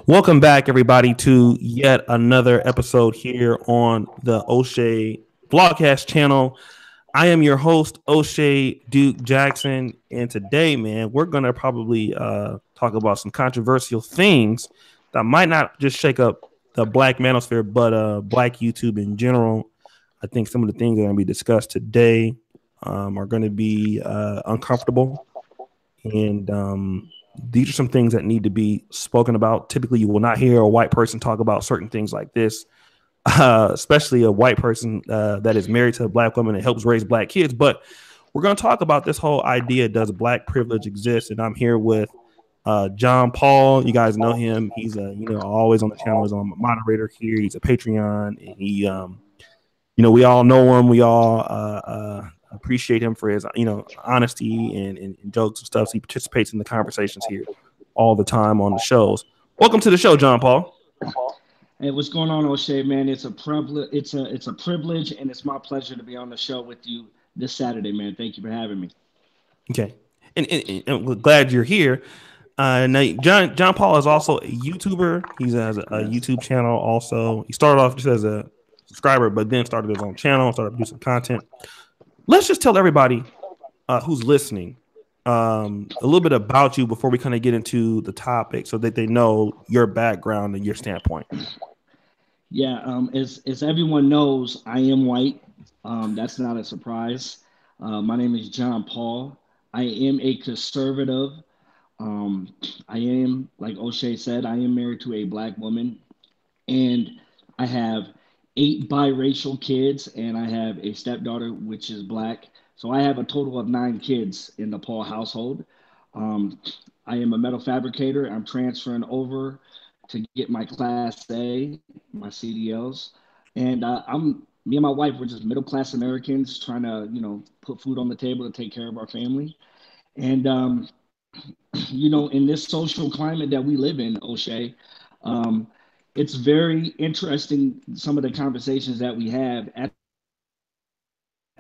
Welcome back, everybody, to yet another episode here on the O'Shea Vlogcast channel. I am your host, O'Shea Duke Jackson, and today, man, we're gonna probably talk about some controversial things that might not just shake up the Black manosphere, but Black YouTube in general. I think some of the things that are gonna be discussed today are going to be uncomfortable and these are some things that need to be spoken about. Typically, you will not hear a white person talk about certain things like this, especially a white person that is married to a Black woman and helps raise Black kids. But we're going to talk about this whole idea: does Black privilege exist? And I'm here with John Paul. You guys know him. He's always on the channel. He's a moderator here. He's a Patreon, and he we all know him. We all appreciate him for his honesty and jokes and stuff. So he participates in the conversations here all the time on the shows. Welcome to the show, John Paul. Hey, what's going on, O'Shea, man? It's a privilege. It's a privilege, and it's my pleasure to be on the show with you this Saturday, man. Thank you for having me. Okay, and we're glad you're here. Now, John Paul is also a YouTuber. He has a YouTube channel. Also, he started off just as a subscriber, but then started his own channel, started producing content. Let's just tell everybody who's listening a little bit about you before we kind of get into the topic, so that they know your background and your standpoint. Yeah, as everyone knows, I am white. That's not a surprise. My name is John Paul. I am a conservative. Um, I am, like O'Shea said, I am married to a Black woman, and I have eight biracial kids, and I have a stepdaughter which is Black. So I have a total of nine kids in the Paul household. Um, I am a metal fabricator. I'm transferring over to get my Class A, my CDLs, and me and my wife. We're just middle class Americans trying to, put food on the table to take care of our family. And in this social climate that we live in, O'Shea, um, it's very interesting some of the conversations that we have at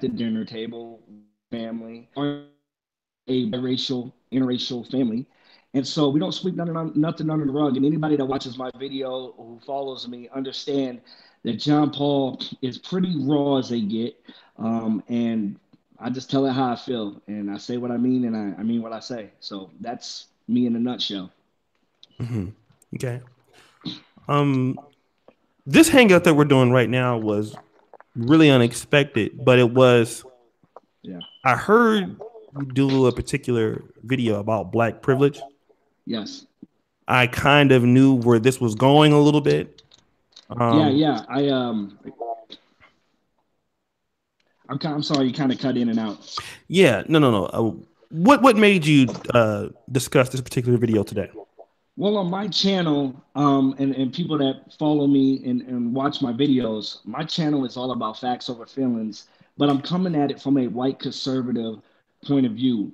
the dinner table with family. A biracial, interracial family. And so we don't sweep nothing under the rug. And anybody that watches my video or who follows me understand that John Paul is pretty raw as they get. And I just tell it how I feel. And I say what I mean, and I mean what I say. So that's me in a nutshell. Mm-hmm. Okay. Um, this hangout that we're doing right now was really unexpected, but it was. Yeah. I heard you do a particular video about Black privilege. Yes. I kind of knew where this was going a little bit. Yeah. Um, Yeah. I'm sorry. You kind of cut in and out. yeah, no. What made you discuss this particular video today? Well, on my channel, and people that follow me and watch my videos, my channel is all about facts over feelings, but I'm coming at it from a white conservative point of view.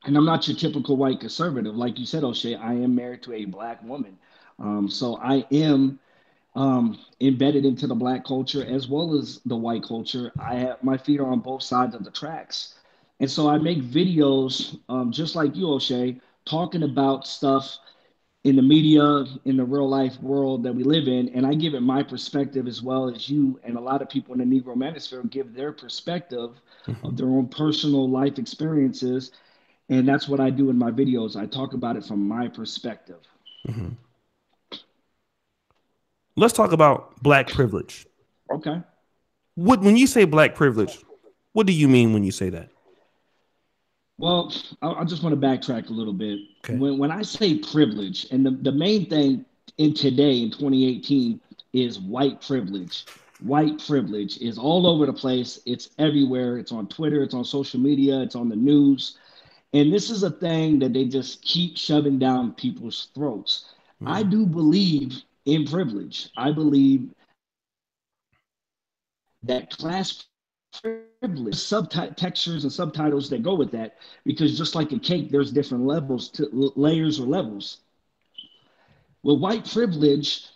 And I'm not your typical white conservative. Like you said, O'Shea, I am married to a Black woman. So I am embedded into the Black culture as well as the white culture. I have my feet are on both sides of the tracks. And so I make videos just like you, O'Shea, talking about stuff in the media, in the real life world that we live in. And I give it my perspective as well as you and a lot of people in the Negro Manosphere give their perspective Mm-hmm. of their own personal life experiences. And that's what I do in my videos. I talk about it from my perspective. Mm-hmm. Let's talk about Black privilege. Okay. When you say Black privilege, what do you mean when you say that? Well, I just want to backtrack a little bit. Okay. When I say privilege, and the main thing in today in 2018 is white privilege. White privilege is all over the place. It's everywhere. It's on Twitter, it's on social media, it's on the news. And this is a thing that they just keep shoving down people's throats. I Mm-hmm. do believe in privilege. I believe that class privilege, subtextures and subtitles that go with that, because just like a cake, there's different levels to layers or levels. With white privilege,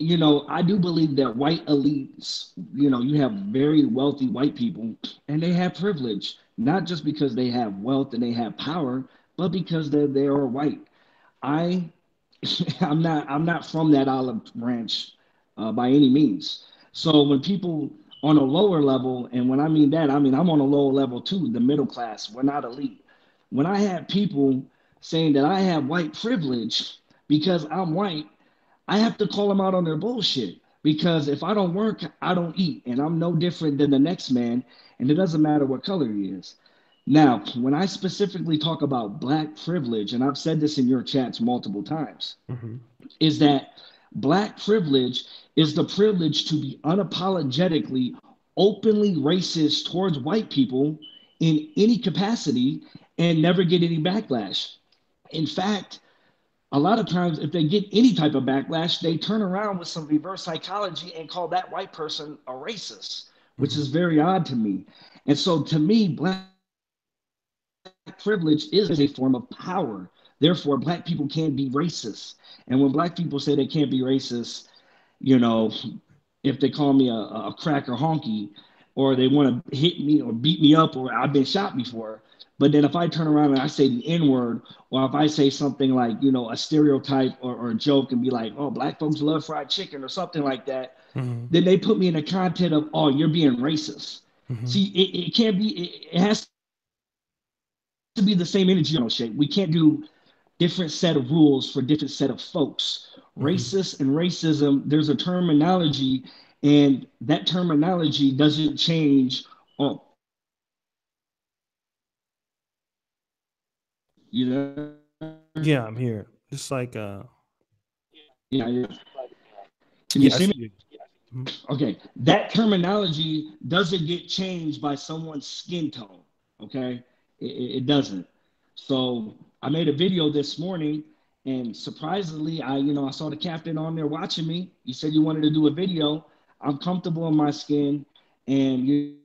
I do believe that white elites, you have very wealthy white people and they have privilege, not just because they have wealth and they have power, but because they are white. I I'm not from that olive branch by any means. So when people on a lower level, and when I mean that, I mean I'm on a lower level too, the middle class. We're not elite. When I have people saying that I have white privilege because I'm white, I have to call them out on their bullshit. Because if I don't work, I don't eat, and I'm no different than the next man, and it doesn't matter what color he is. Now, when I specifically talk about black privilege, and I've said this in your chats multiple times, Mm-hmm. is that black privilege is the privilege to be unapologetically, openly racist towards white people in any capacity and never get any backlash. In fact, a lot of times, if they get any type of backlash, they turn around with some reverse psychology and call that white person a racist, which Mm-hmm. is very odd to me. And so, to me, black privilege is a form of power. Therefore, black people can't be racist. And when black people say they can't be racist, you know, if they call me a cracker honky, or they want to hit me or beat me up, or I've been shot before. But then if I turn around and I say the N word, or if I say something like, a stereotype or a joke and be like, oh, black folks love fried chicken or something like that, Mm-hmm. then they put me in the content of, oh, you're being racist. Mm-hmm. See, it can't be, it has to be the same energy on shape. We can't do different set of rules for different set of folks. Racist and Mm-hmm. racism, there's a terminology, and that terminology doesn't change on you know. Yeah, I'm here. Just like Yeah, yeah. Can you yeah, I see me? see you. Mhm. Okay, that terminology doesn't get changed by someone's skin tone. Okay, it doesn't. So I made a video this morning, and surprisingly, I saw the captain on there watching me. You said you wanted to do a video. I'm comfortable in my skin, and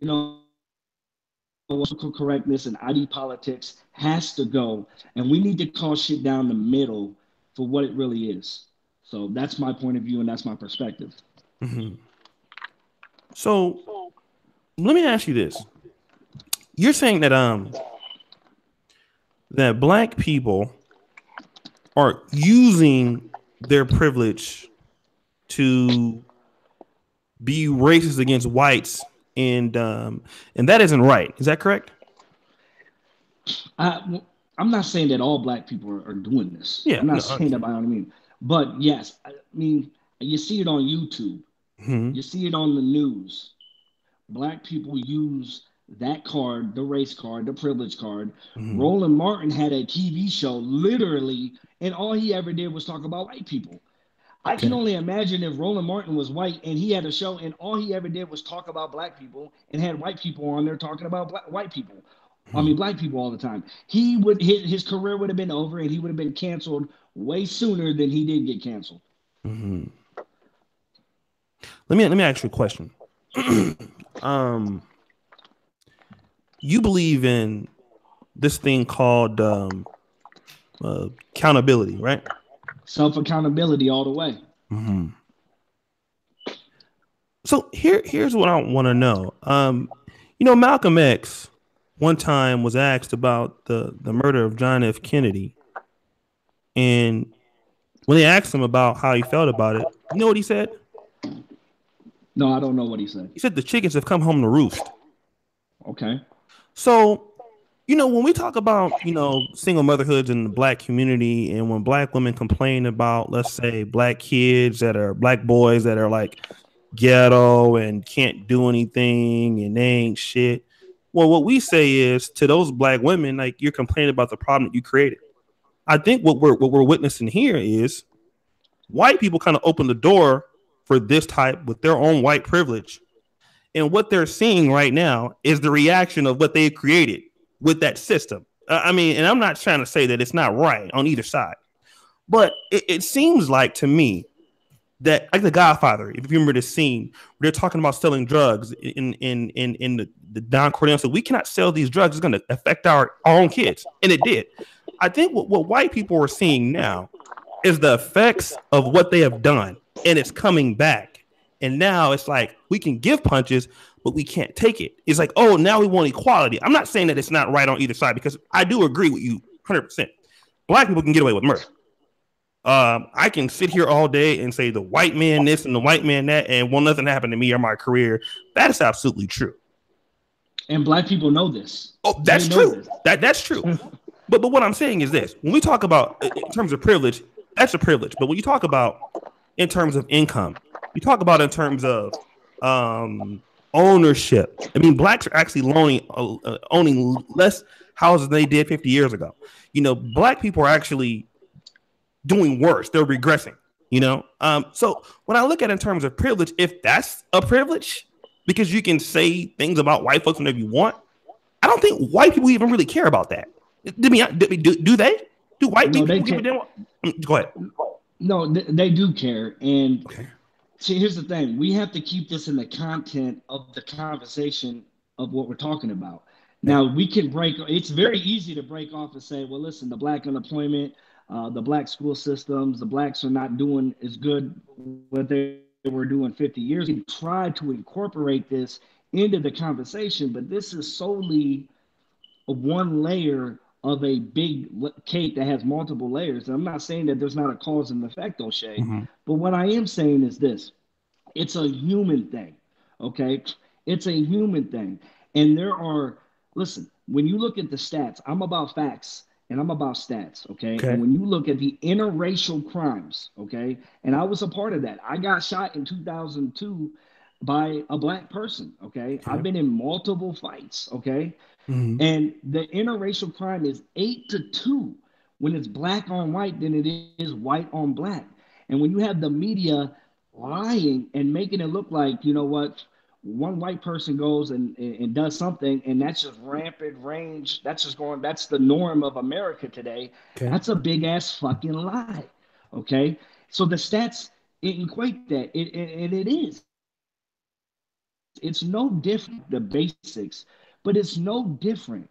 political correctness and ID politics has to go, and we need to call shit down the middle for what it really is. So that's my point of view, and that's my perspective. Mhm. So let me ask you this: you're saying that black people are using their privilege to be racist against whites, and that isn't right. Is that correct? I, I'm not saying that all black people are doing this. Yeah, I'm not no, I saying that understand. by any means. But yes, I mean, you see it on YouTube, Hmm. you see it on the news. Black people use that card, the race card, the privilege card. Hmm. Roland Martin had a TV show literally, and all he ever did was talk about white people. I can Okay. only imagine if Roland Martin was white and he had a show and all he ever did was talk about black people and had white people on there talking about white people. I Hmm. mean, black people all the time. He would his career would have been over and he would have been canceled way sooner than he did get canceled. Hmm. Let me ask you a question. um, you believe in this thing called accountability, right? Self accountability all the way. Hmm. So here's what I want to know. Malcolm X one time was asked about the murder of John F. Kennedy, and when they asked him about how he felt about it, you know what he said? No, I don't know what he said. He said the chickens have come home to roost. Okay. So, when we talk about, single motherhoods in the black community, and when black women complain about, let's say, black kids that are black boys that are like ghetto and can't do anything and they ain't shit. Well, what we say is to those black women, like, you're complaining about the problem that you created. I think what we're witnessing here is white people kind of open the door for this type with their own white privilege. And what they're seeing right now is the reaction of what they created with that system. I mean, and I'm not trying to say that it's not right on either side, but it seems like to me that, like the Godfather, if you remember the scene where they're talking about selling drugs in the Don Corleone said, we cannot sell these drugs. It's going to affect our own kids. And it did. I think what white people are seeing now is the effects of what they have done, and it's coming back. And now it's like we can give punches, but we can't take it. It's like, oh, now we want equality. I'm not saying that it's not right on either side, because I do agree with you 100%. Black people can get away with murder. I can sit here all day and say the white man this and the white man that, and will nothing happen to me or my career. That is absolutely true. And black people know this. Oh, that's true. That's true. But what I'm saying is this: when we talk about in terms of privilege, that's a privilege. But when you talk about in terms of income, you talk about in terms of ownership. I mean, blacks are actually owning less houses than they did 50 years ago. Black people are actually doing worse. They're regressing. So when I look at it in terms of privilege, if that's a privilege, because you can say things about white folks whenever you want, I don't think white people even really care about that. Do they? Do white people give a damn? Go ahead. No, they do care. And see, here's the thing. We have to keep this in the content of the conversation of what we're talking about. Now, we can it's very easy to break off and say, well, listen, the black unemployment, the black school systems, the blacks are not doing as good what they were doing 50 years. We try to incorporate this into the conversation, but this is solely one layer of a big cake that has multiple layers. And I'm not saying that there's not a cause and effect, O'Shea, but what I am saying is this: it's a human thing, okay? It's a human thing. And listen, when you look at the stats, I'm about facts and I'm about stats, okay? And when you look at the interracial crimes, okay, and I was a part of that. I got shot in 2002 by a black person, okay? I've been in multiple fights, okay? And the interracial crime is 8-2 when it's black on white than it is white on black. And when you have the media lying and making it look like, you know what, one white person goes and does something, and that's just rampant range. That's the norm of America today. That's a big ass fucking lie. Okay. So the stats equate that. It is. It's no different, the basics, but it's no different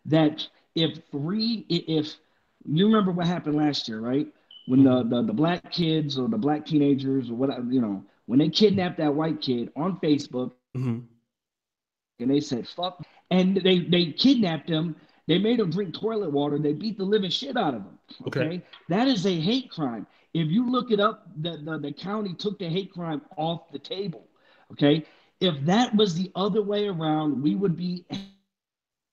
that if you remember what happened last year, right? When the black kids or the black teenagers or whatever, when they kidnapped that white kid on Facebook, and they said fuck, and they kidnapped him, they made him drink toilet water, they beat the living shit out of him. Okay. That is a hate crime. If you look it up, the county took the hate crime off the table. Okay. If that was the other way around, we would be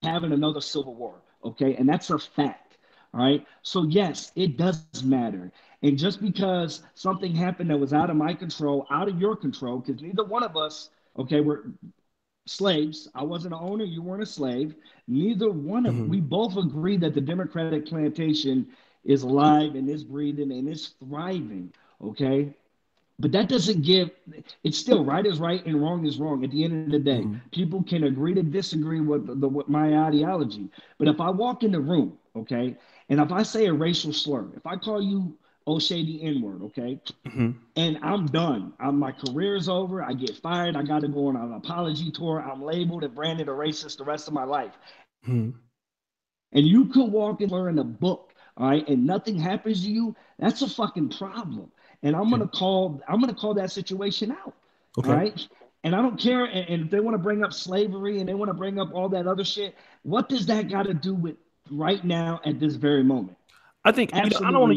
having another civil war. Okay. And that's a fact. All right. So yes, it does matter. And just because something happened that was out of my control, out of your control, because neither one of us, okay, we're slaves. I wasn't an owner. You weren't a slave. Neither one of we both agree that the Democratic plantation is alive and is breathing and is thriving. Okay. But that doesn't it's still right is right and wrong is wrong. At the end of the day, people can agree to disagree with my ideology. But if I walk in the room, okay, and if I say a racial slur, if I call you O'Shea the N-word, okay, and I'm done. My career is over. I get fired. I got to go on an apology tour. I'm labeled and branded a racist the rest of my life. And you could walk and learn a book, all right, and nothing happens to you. That's a fucking problem. And I'm gonna call that situation out. Okay. All right. And I don't care. And if they want to bring up slavery and they want to bring up all that other shit, what does that got to do with right now at this very moment? I think I don't want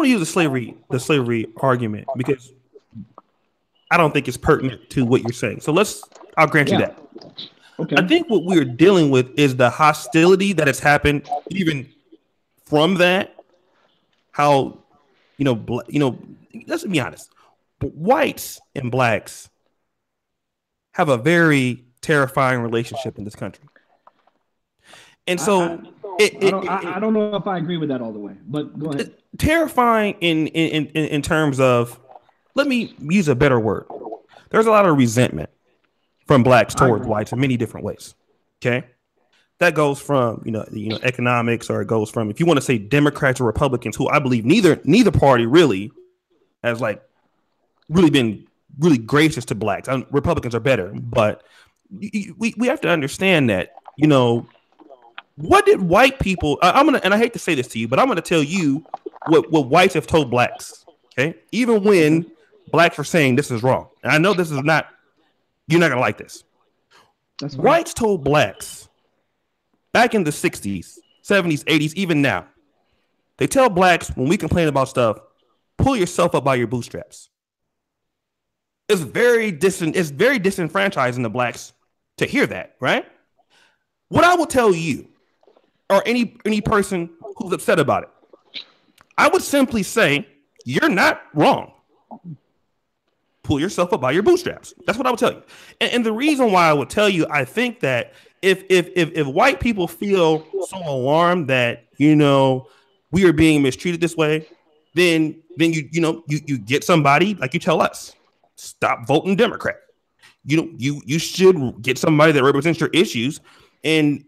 to use the slavery argument because I don't think it's pertinent to what you're saying. So I'll grant you that. Okay. I think what we're dealing with is the hostility that has happened even from that. How let's be honest. Whites and blacks have a terrifying relationship in this country. And so I don't know if I agree with that all the way, but go ahead. Terrifying in terms of, let me use a better word. There's a lot of resentment from blacks towards whites in many different ways. Okay. That goes from, economics, or it goes from, if you want to say Democrats or Republicans, who I believe neither party really has really been really gracious to blacks. Republicans are better, but we have to understand that, what did white people, and I hate to say this to you, but I'm going to tell you what whites have told blacks. Okay. Even when blacks are saying this is wrong. And I know you're not going to like this. That's fine. Whites told blacks back in the 60s, 70s, 80s, even now, They tell blacks when we complain about stuff, pull yourself up by your bootstraps. It's very disenfranchising the blacks to hear that, right? What I will tell you, or any person who's upset about it, I would simply say you're not wrong. Pull yourself up by your bootstraps. That's what I would tell you. And the reason why I would tell you, I think that if white people feel so alarmed that we are being mistreated this way, then you get somebody like you tell us, stop voting Democrat. You should get somebody that represents your issues and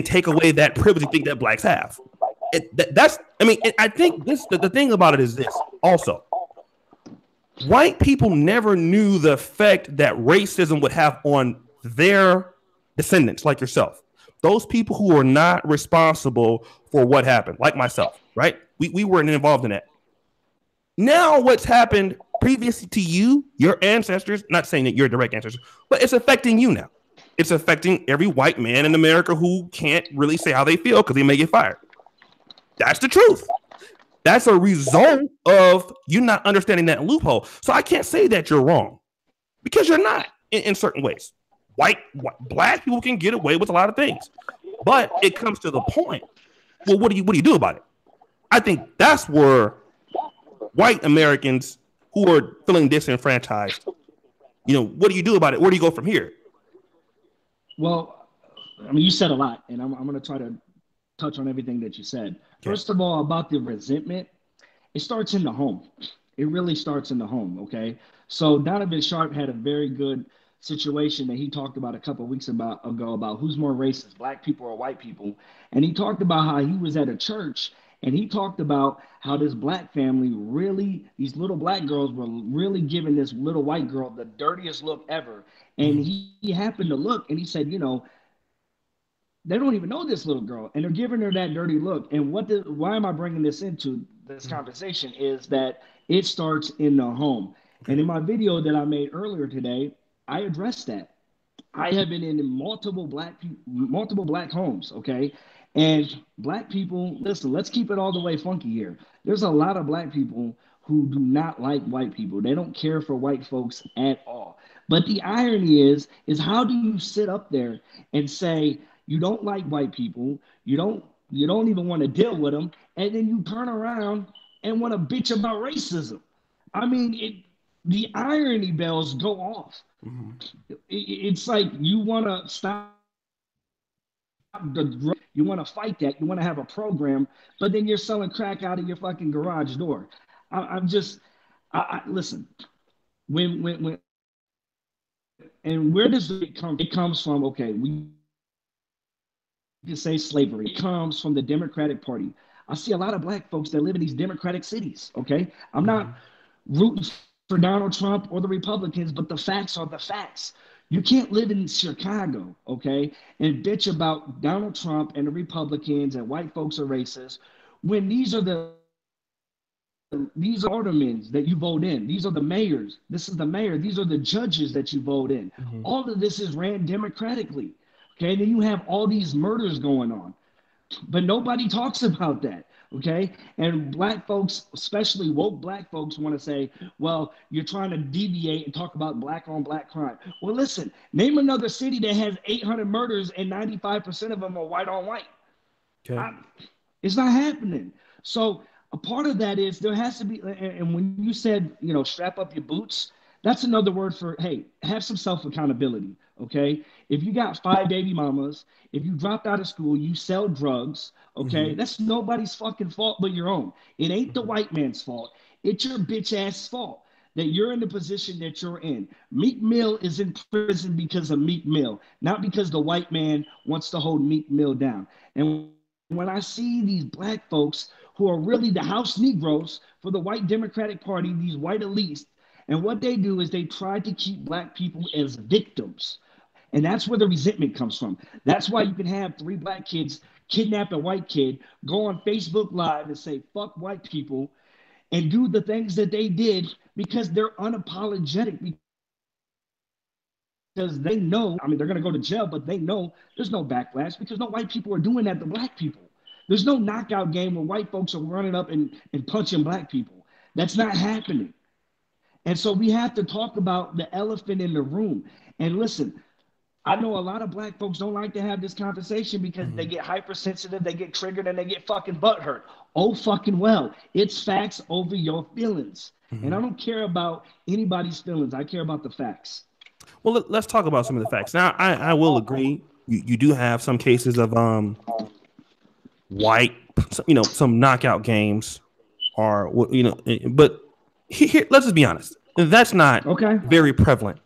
take away that privilege you think that blacks have. That's I mean, I think the thing about it is this also. White people never knew the effect that racism would have on their descendants, like yourself. Those people who are not responsible for what happened, like myself, right? We weren't involved in that. Now, what's happened previously to you, your ancestors, not saying that you're direct ancestors, but it's affecting you now. It's affecting every white man in America who can't really say how they feel because they may get fired. That's the truth. That's a result of you not understanding that loophole. So I can't say that you're wrong because you're not in certain ways. Black people can get away with a lot of things, but it comes to the point. Well, what do you do about it? I think that's where white Americans who are feeling disenfranchised, what do you do about it? Where do you go from here? Well, I mean, you said a lot, and I'm going to try to touch on everything that you said. Okay. First of all, about the resentment, it starts in the home. It really starts in the home, okay? So Donovan Sharp had a very good situation that he talked about a couple of weeks ago about who's more racist, black people or white people. And he talked about how he was at a church and he talked about how this black family really, these little black girls were really giving this little white girl the dirtiest look ever. And he happened to look and he said, they don't even know this little girl and they're giving her that dirty look. And why am I bringing this into this conversation is that it starts in the home. And in my video that I made earlier today, I addressed that. I have been in multiple black homes, okay? And black people, listen, let's keep it all the way funky here. There's a lot of black people who do not like white people. They don't care for white folks at all. But the irony is how do you sit up there and say you don't like white people, you don't even want to deal with them, and then you turn around and want to bitch about racism? I mean, the irony bells go off. It's like you want to stop you want to fight that, you want to have a program, but then you're selling crack out of your fucking garage door. I'm just, listen. When and where does it come? It comes from, okay, we can say slavery. It comes from the Democratic Party. I see a lot of black folks that live in these Democratic cities. Okay, I'm not rooting for Donald Trump or the Republicans, but the facts are the facts. You can't live in Chicago, okay, and bitch about Donald Trump and the Republicans and white folks are racist when these are aldermen that you vote in. These are the mayors. This is the mayor. These are the judges that you vote in. All of this is ran democratically. Okay, then you have all these murders going on, but nobody talks about that. Okay, and black folks, especially woke black folks, want to say, well, you're trying to deviate and talk about black on black crime. Well, listen, name another city that has 800 murders and 95% of them are white on white. Okay. It's not happening. So a part of that is there has to be, and when you said, strap up your boots, that's another word for, hey, have some self-accountability, okay? If you got 5 baby mamas, if you dropped out of school, you sell drugs, okay? That's nobody's fucking fault but your own. It ain't the white man's fault. It's your bitch ass fault that you're in the position that you're in. Meek Mill is in prison because of Meek Mill, not because the white man wants to hold Meek Mill down. And when I see these black folks who are really the house Negroes for the white Democratic Party, these white elites, and what they do is they try to keep black people as victims. And that's where the resentment comes from. That's why you can have 3 black kids kidnap a white kid, go on Facebook Live and say, fuck white people, and do the things that they did because they're unapologetic. Because they know, I mean, they're going to go to jail, but they know there's no backlash because no white people are doing that to black people. There's no knockout game where white folks are running up and punching black people. That's not happening. And so we have to talk about the elephant in the room. And listen, I know a lot of black folks don't like to have this conversation because they get hypersensitive, they get triggered, and they get fucking butthurt. Oh, fucking well. It's facts over your feelings. And I don't care about anybody's feelings. I care about the facts. Well, let's talk about some of the facts. Now, I will agree. You do have some cases of white, some knockout games are, but here, let's just be honest. That's not very prevalent.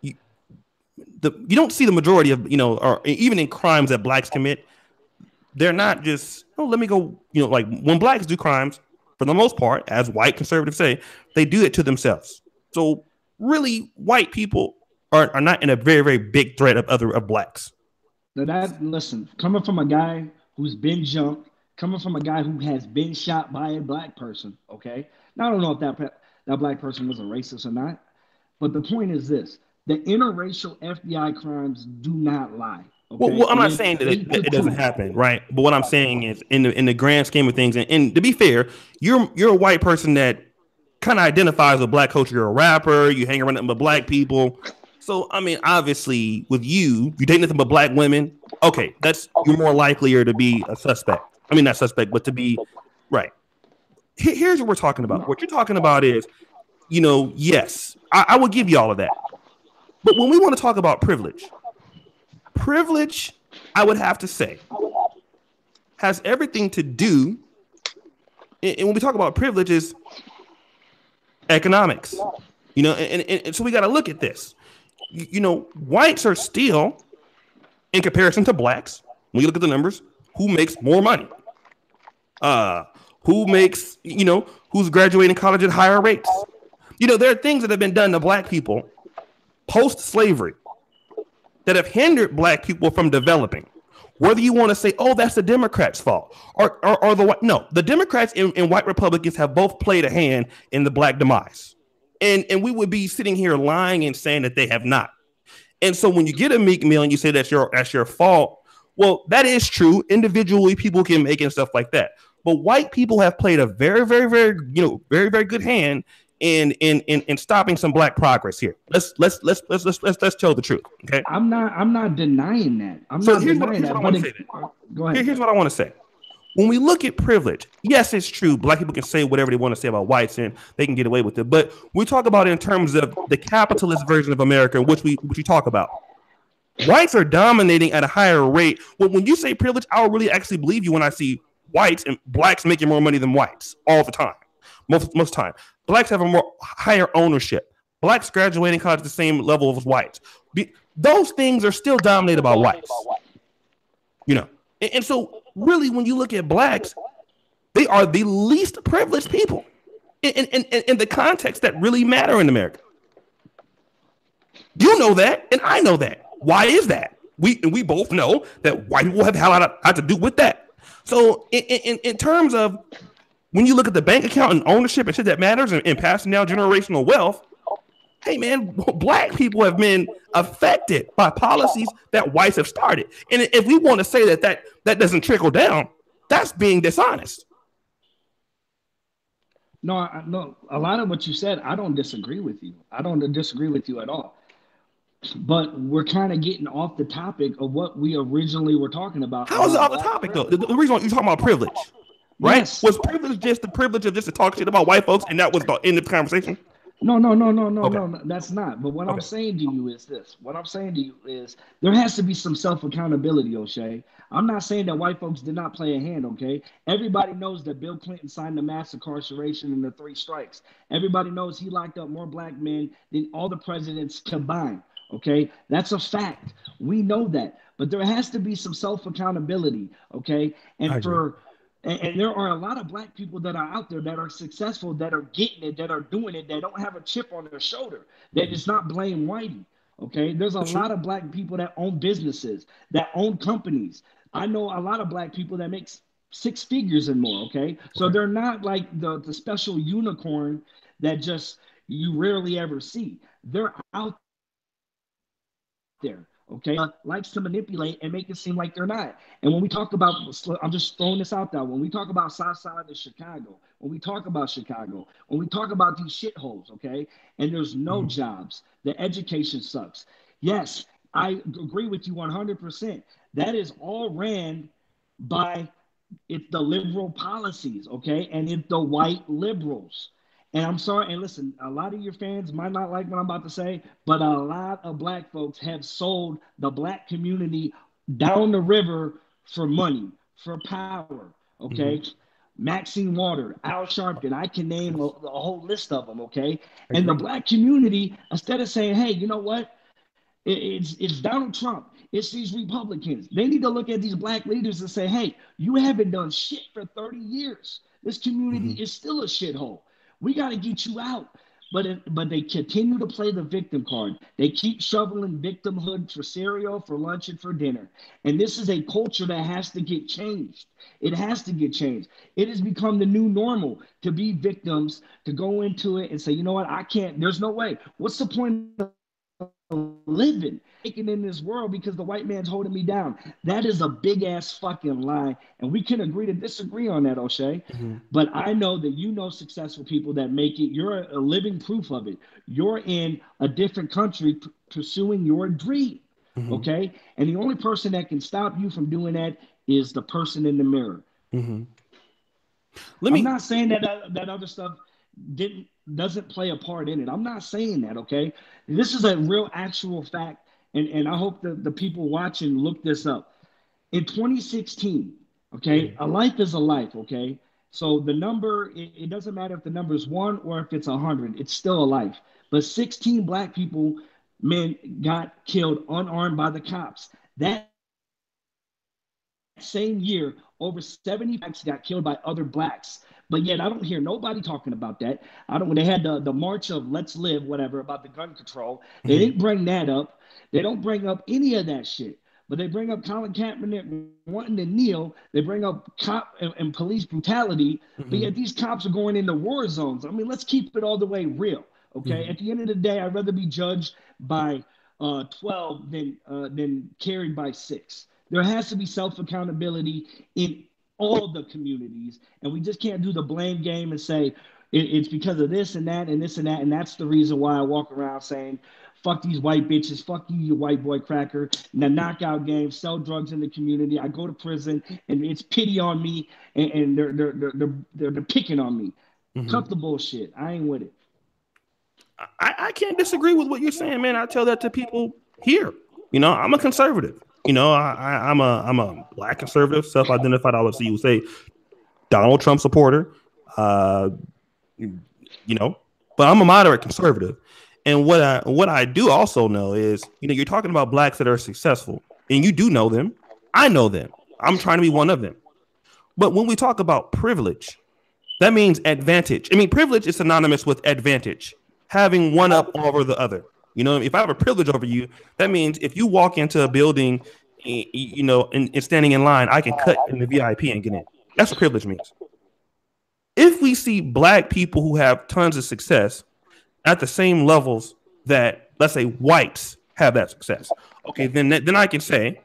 You don't see the majority of, or even in crimes that blacks commit, they're not just, let me go, like when blacks do crimes, for the most part, as white conservatives say, they do it to themselves. So really, white people are not in a very, very big threat of blacks. Now listen, coming from a guy who's been jumped, coming from a guy who has been shot by a black person, okay? Now I don't know if that black person was a racist or not, but the point is this: the interracial FBI crimes do not lie. Okay? Well, I'm not saying that it doesn't happen, right? But what I'm saying is, in the grand scheme of things, and to be fair, you're a white person that kind of identifies with black culture. You're a rapper. You hang around with black people. So, I mean, obviously, with you date nothing but black women. Okay, you're more likelier to be a suspect. I mean, not suspect, but to be right. Here's what we're talking about. What you're talking about is, yes, I will give you all of that. But when we want to talk about privilege, I would have to say, has everything to do, and when we talk about privilege, is economics. And so we got to look at this. Whites are still, in comparison to blacks, when you look at the numbers, who makes more money? Who makes, who's graduating college at higher rates? There are things that have been done to black people post-slavery that have hindered black people from developing. Whether you want to say, oh, that's the Democrats' fault, or the Democrats and white Republicans have both played a hand in the black demise. And we would be sitting here lying and saying that they have not. And so when you get a Meek Mill and you say that's your fault, well, that is true. Individually, people can make it and stuff like that. But white people have played a very, very, very, very, very good hand in stopping some black progress here. Let's tell the truth. Okay. I'm not denying that. Here's what I want to say. Go ahead. Here's what I want to say. When we look at privilege, yes, it's true. Black people can say whatever they want to say about whites and they can get away with it. But we talk about it in terms of the capitalist version of America, which we talk about. Whites are dominating at a higher rate. Well, when you say privilege, I'll really actually believe you when I see whites and blacks making more money than whites all the time. Most time. Blacks have a higher ownership. Blacks graduating college at the same level as whites. Those things are still dominated by whites. And so really, when you look at blacks, they are the least privileged people in the context that really matter in America. You know that, and I know that. Why is that? We both know that white people have had a lot to do with that. So in terms of when you look at the bank account and ownership and shit that matters and passing down generational wealth, hey man, black people have been affected by policies that whites have started. And if we want to say that doesn't trickle down, that's being dishonest. No, a lot of what you said, I don't disagree with you. I don't disagree with you at all. But we're kind of getting off the topic of what we originally were talking about. How is it off the topic, though? The reason you're talking about privilege, right? Yes. Was privilege just the privilege of just to talk shit about white folks and that was the end of the conversation? No, that's not. But what I'm saying to you is this. What I'm saying to you is there has to be some self-accountability, O'Shea. I'm not saying that white folks did not play a hand, okay? Everybody knows that Bill Clinton signed the mass incarceration and the 3 strikes. Everybody knows he locked up more black men than all the presidents combined, okay? That's a fact. We know that. But there has to be some self-accountability, okay? And there are a lot of black people that are out there that are successful, that are getting it, that are doing it, that don't have a chip on their shoulder, that does not blame whitey. Okay. There's a lot of black people that own businesses, that own companies. I know a lot of black people that make 6 figures and more. Okay. So they're not like the special unicorn that just you rarely ever see. They're out there. okay, likes to manipulate and make it seem like they're not. And when we talk about, I'm just throwing this out there. When we talk about South Side of Chicago, when we talk about these shitholes, okay, and there's no Mhm. jobs, the education sucks. Yes, I agree with you 100%. That is all ran by it's the liberal policies, okay, and it's the white liberals. And I'm sorry, and listen, a lot of your fans might not like what I'm about to say, but a lot of black folks have sold the black community down the river for money, for power, okay? Mhm. Maxine Water, Al Sharpton, I can name Yes, a whole list of them, okay? I And the agree. black community, instead of saying, hey, you know what? It's Donald Trump. It's these Republicans. They need to look at these black leaders and say, hey, you haven't done shit for 30 years. This community Mhm. is still a shithole. We got to get you out. But they continue to play the victim card. They keep shoveling victimhood for cereal, for lunch, and for dinner. And this is a culture that has to get changed. It has to get changed. It has become the new normal to be victims, to go into it and say, you know what, I can't, there's no way. What's the point of living, making in this world because the white man's holding me down? That is a big ass fucking lie. And we can agree to disagree on that, O'Shea. Mhm. But I know that you know successful people that make it. You're a living proof of it. You're in a different country pursuing your dream. Mhm. Okay. And the only person that can stop you from doing that is the person in the mirror. Mhm. Let I'm me. not saying that that other stuff didn't doesn't play a part in it. I'm not saying that, okay? This is a real actual fact, and I hope that the people watching look this up. In 2016, okay, Mhm. a life is a life, okay? So the number, it doesn't matter if the number is one or if it's 100, it's still a life. But 16 black people, men, got killed unarmed by the cops. That same year, over 75 blacks got killed by other blacks. But yet I don't hear nobody talking about that. I don't. When they had the march of "Let's Live," whatever, about the gun control, they didn't bring Mhm. that up. They don't bring up any of that shit. But they bring up Colin Kaepernick wanting to kneel. They bring up cop and police brutality. But yet these Mhm. cops are going into war zones. I mean, let's keep it all the way real. Okay. At Mhm. the end of the day, I'd rather be judged by 12 than carried by 6. There has to be self accountability in all the communities, and we just can't do the blame game and say it's because of this and that and this and that, and that's the reason why I walk around saying, "Fuck these white bitches, fuck you, you white boy cracker." And the knockout game, sell drugs in the community. I go to prison, and it's pity on me, and they're picking on me. Cut Mhm. the bullshit. I ain't with it. I can't disagree with what you're saying, man. I tell that to people here. I'm a conservative. I'm a black conservative, self-identified. I would see you say Donald Trump supporter. Uh, you know, but I'm a moderate conservative. And what I do also know is, you're talking about blacks that are successful, and you do know them. I know them. I'm trying to be one of them. But when we talk about privilege, that means advantage. I mean, privilege is synonymous with advantage, having one up over the other. If I have a privilege over you, that means if you walk into a building, and standing in line, I can cut in the VIP and get in. That's what privilege means. If we see black people who have tons of success at the same levels that, let's say, whites have that success, okay, then I can say,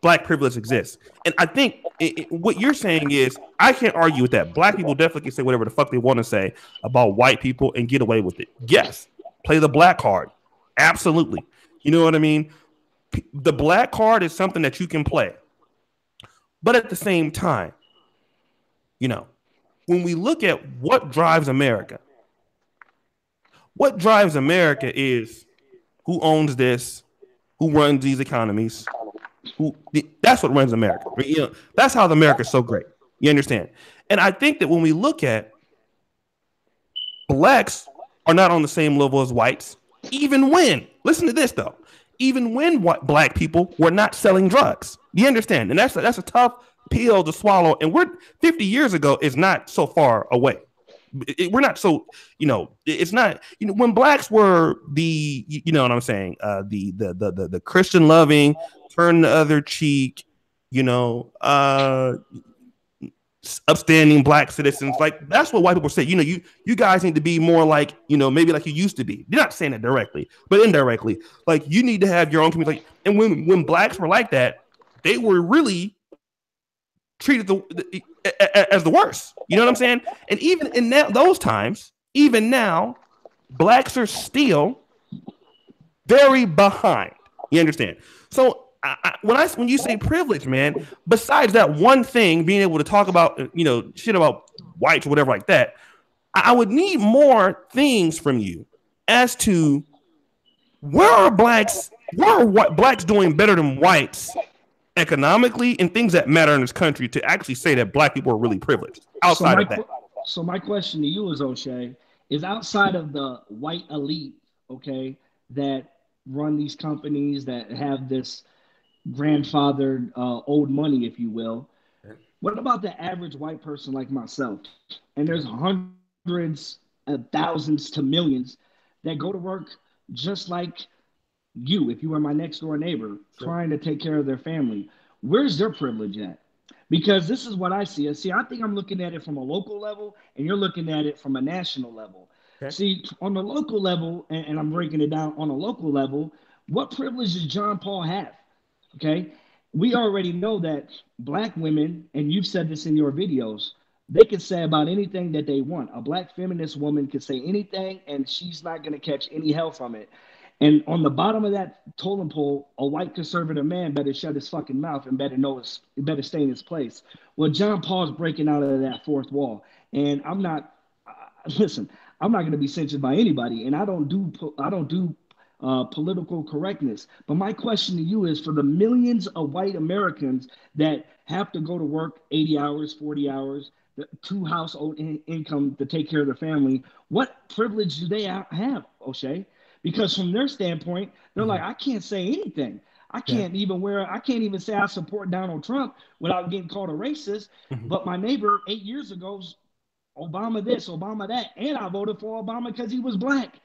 black privilege exists. And I think what you're saying is, I can't argue with that. Black people definitely can say whatever the fuck they want to say about white people and get away with it. Yes, play the black card. Absolutely. You know what I mean? The black card is something that you can play. But at the same time, you know, when we look at what drives America is who owns this, who runs these economies, that's what runs America. That's how America is so great. You understand? And I think that when we look at blacks are not on the same level as whites, even when, listen to this though, even when black people were not selling drugs. You understand? And that's a tough pill to swallow. And we're 50 years ago is not so far away. We're not so, it's not, when blacks were you know what I'm saying, the Christian loving, turn the other cheek, you know, uh upstanding black citizens. Like that's what white people say. You guys need to be more like, maybe like you used to be. They're not saying it directly, but indirectly. Like you need to have your own community. Like, and when blacks were like that, they were really treated as the worst. You know what I'm saying? And even in those times, even now, blacks are still very behind. You understand? So when you say privilege, man, besides that one thing, being able to talk about shit about whites or whatever like that, I would need more things from you as to where are blacks doing better than whites economically and things that matter in this country to actually say that black people are really privileged outside of that. So my question to you is, O'Shea, is outside of the white elite, okay, that run these companies that have this grandfathered old money, if you will. What about the average white person like myself? And there's hundreds of thousands to millions that go to work just like you, if you were my next door neighbor, trying to take care of their family. Where's their privilege at? Because this is what I see. I think I'm looking at it from a local level, and you're looking at it from a national level. Okay. See, on the local level, and I'm breaking it down on a local level, what privilege does John Paul have? Okay. We already know that black women, and you've said this in your videos, they can say about anything that they want. A black feminist woman can say anything, and she's not going to catch any hell from it. And on the bottom of that totem pole, a white conservative man better shut his fucking mouth and better stay in his place. Well, John Paul's breaking out of that fourth wall, and I'm not. Listen, I'm not going to be censored by anybody, and I don't do political correctness. But my question to you is, for the millions of white Americans that have to go to work 80 hours, 40 hours, two household income to take care of their family, what privilege do they have, O'Shea? Because from their standpoint, they're like, I can't say anything. I can't even say I support Donald Trump without getting called a racist. But my neighbor 8 years ago, Obama this, Obama that, and I voted for Obama because he was black.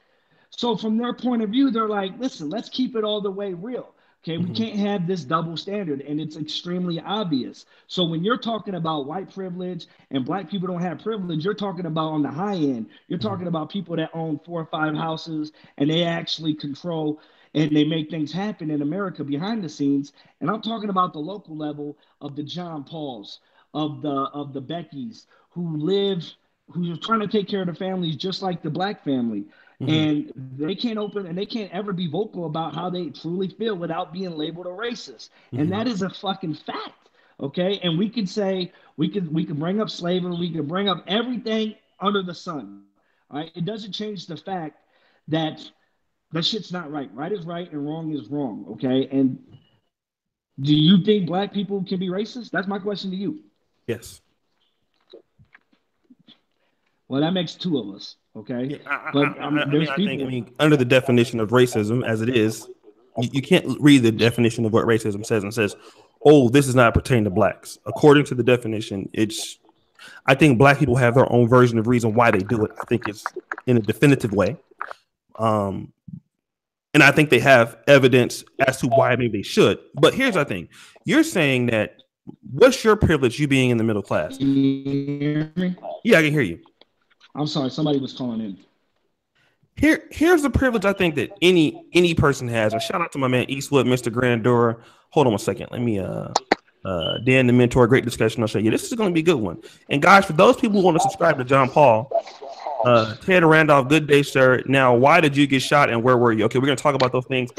So from their point of view, they're like, listen, let's keep it all the way real. Okay, we can't have this double standard, and it's extremely obvious. So when you're talking about white privilege and black people don't have privilege, you're talking about on the high end. You're talking about people that own 4 or 5 houses, and they actually control and they make things happen in America behind the scenes. And I'm talking about the local level of the John Pauls, of the Beckys who are trying to take care of the families just like the black family. And they can't ever be vocal about how they truly feel without being labeled a racist. And that is a fucking fact. Okay. And we could say, we could bring up slavery, we could bring up everything under the sun. All right. It doesn't change the fact that that shit's not right. Right is right and wrong is wrong. Okay. And do you think black people can be racist? That's my question to you. Yes. Well, that makes 2 of us. Okay. I think under the definition of racism as it is, you can't read the definition of what racism says and says, oh, this is not pertaining to blacks. According to the definition, I think black people have their own version of reason why they do it. I think it's in a definitive way. And I think they have evidence as to why maybe they should. But here's the thing. You're saying that what's your privilege, you being in the middle class? Can you hear me? Yeah, I can hear you. I'm sorry, somebody was calling in. Here's the privilege I think that any person has. And shout out to my man Eastwood, Mr. Grandeur. Hold on 1 second. Let me Dan the Mentor, great discussion. I'll show you. This is going to be a good one. And guys, for those people who want to subscribe to John Paul, Ted Randolph, good day, sir. Now, why did you get shot and where were you? Okay, we're going to talk about those things.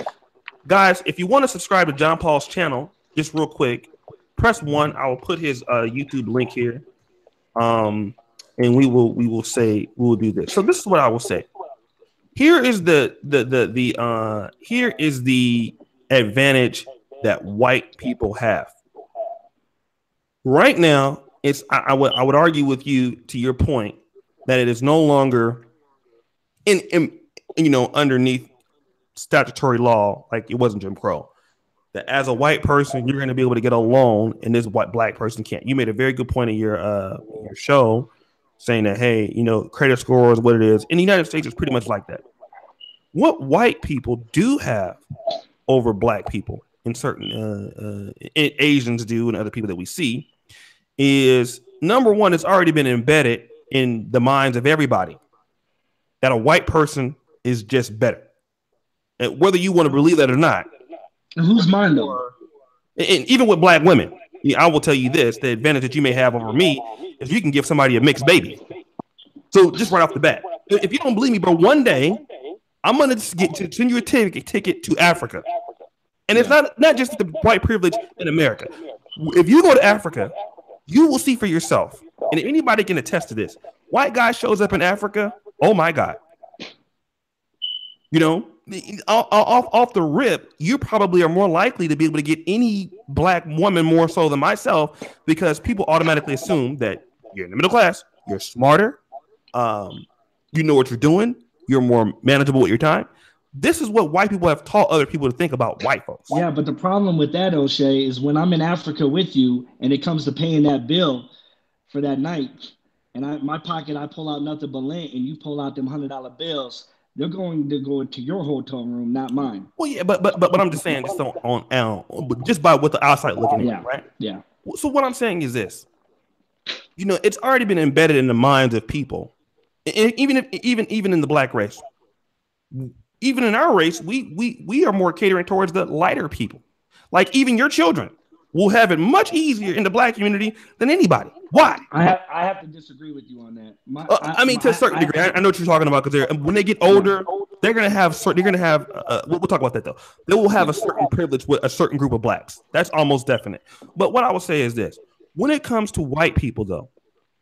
Guys, if you want to subscribe to John Paul's channel, just real quick, press 1. I will put his YouTube link here. And we will do this. So this is what I will say. Here is the advantage that white people have. Right now, I would argue with you to your point that it is no longer underneath statutory law like it wasn't Jim Crow. That as a white person, you're going to be able to get a loan, and this black person can't. You made a very good point in your show, saying that, hey, credit score is what it is. In the United States, it's pretty much like that. What white people do have over black people, and certain Asians do, and other people that we see, is number one, it's already been embedded in the minds of everybody that a white person is just better. And whether you want to believe that or not, And whose mind though? and even with black women, I will tell you this: the advantage that you may have over me is you can give somebody a mixed baby. So just right off the bat, if you don't believe me, bro, one day I'm gonna send you a ticket to Africa, and it's not just the white privilege in America. If you go to Africa, you will see for yourself, and if anybody can attest to this, white guy shows up in Africa, oh my god, you know, off the rip, you probably are more likely to be able to get any black woman more so than myself because people automatically assume that you're in the middle class, you're smarter, you know what you're doing, you're more manageable with your time. This is what white people have taught other people to think about white folks. Yeah, but the problem with that, O'Shea, is when I'm in Africa with you and it comes to paying that bill for that night, and my pocket, I pull out nothing but lint, and you pull out them $100 bills. They're going to go into your hotel room, not mine. Well, yeah, but I'm just saying, just just by what the outside looking in, right? Yeah. So what I'm saying is this: it's already been embedded in the minds of people, even in the black race. Even in our race, we are more catering towards the lighter people. Like even your children will have it much easier in the black community than anybody. Why? I have to disagree with you on that. To a certain degree, I know what you're talking about because when they get older, they're gonna have we'll talk about that though. They will have a certain privilege with a certain group of blacks. That's almost definite. But what I will say is this: when it comes to white people, though,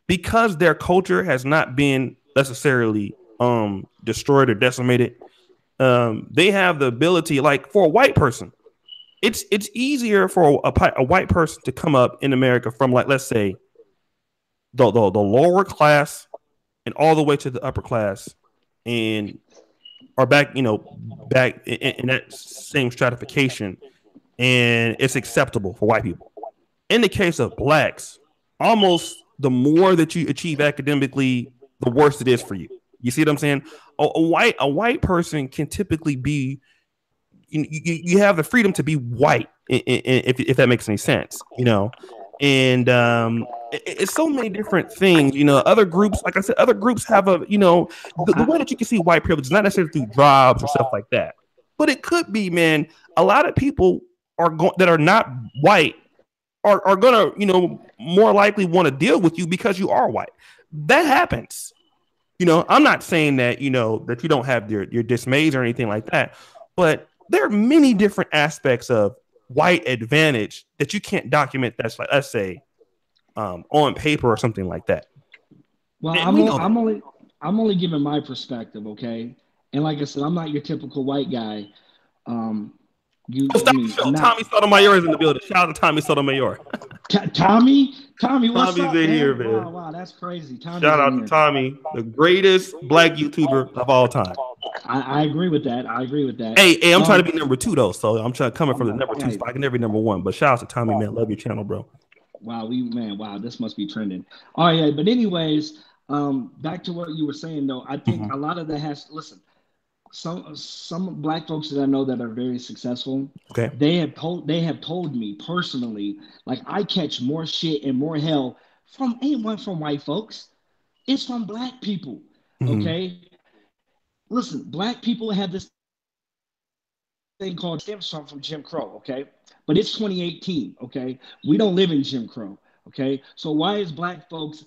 because their culture has not been necessarily destroyed or decimated. They have the ability, like for a white person, it's easier for a white person to come up in America from, like, let's say the lower class and all the way to the upper class, and are back in that same stratification, and it's acceptable for white people. In the case of blacks, almost the more that you achieve academically, the worse it is for you. You see what I'm saying? A white person can typically be, you have the freedom to be white, if that makes any sense, and it's so many different things. Other groups, like I said, other groups have the way that you can see white privilege is not necessarily through jobs or stuff like that, but it could be, man. A lot of people that are not white are gonna, more likely want to deal with you because you are white. That happens. I'm not saying that, that you don't have your dismays or anything like that, but there are many different aspects of white advantage that you can't document. That's like, let's say, on paper or something like that. Well, I'm only giving my perspective, okay? And like I said, I'm not your typical white guy. Tommy Sotomayor is in the building. Shout out to Tommy Sotomayor. Tommy, what's Tommy's up, in man? here, man. Wow, that's crazy. Shout out to Tommy, the greatest black YouTuber of all time. I agree with that. Hey, I'm trying to be number 2 though, so I'm trying to come from the number 2 spot. I can never be number 1, but shout out to Tommy, man. Love your channel, bro. Wow, this must be trending. All right, yeah, but anyways, back to what you were saying though. I think a lot of that listen. Some black folks that I know that are very successful, okay, they have told me personally, like, I catch more shit and more hell from white folks. It's from black people. Okay. Listen, black people have this thing called stems from Jim Crow, okay? But it's 2018, okay? We don't live in Jim Crow, okay? So why is black folks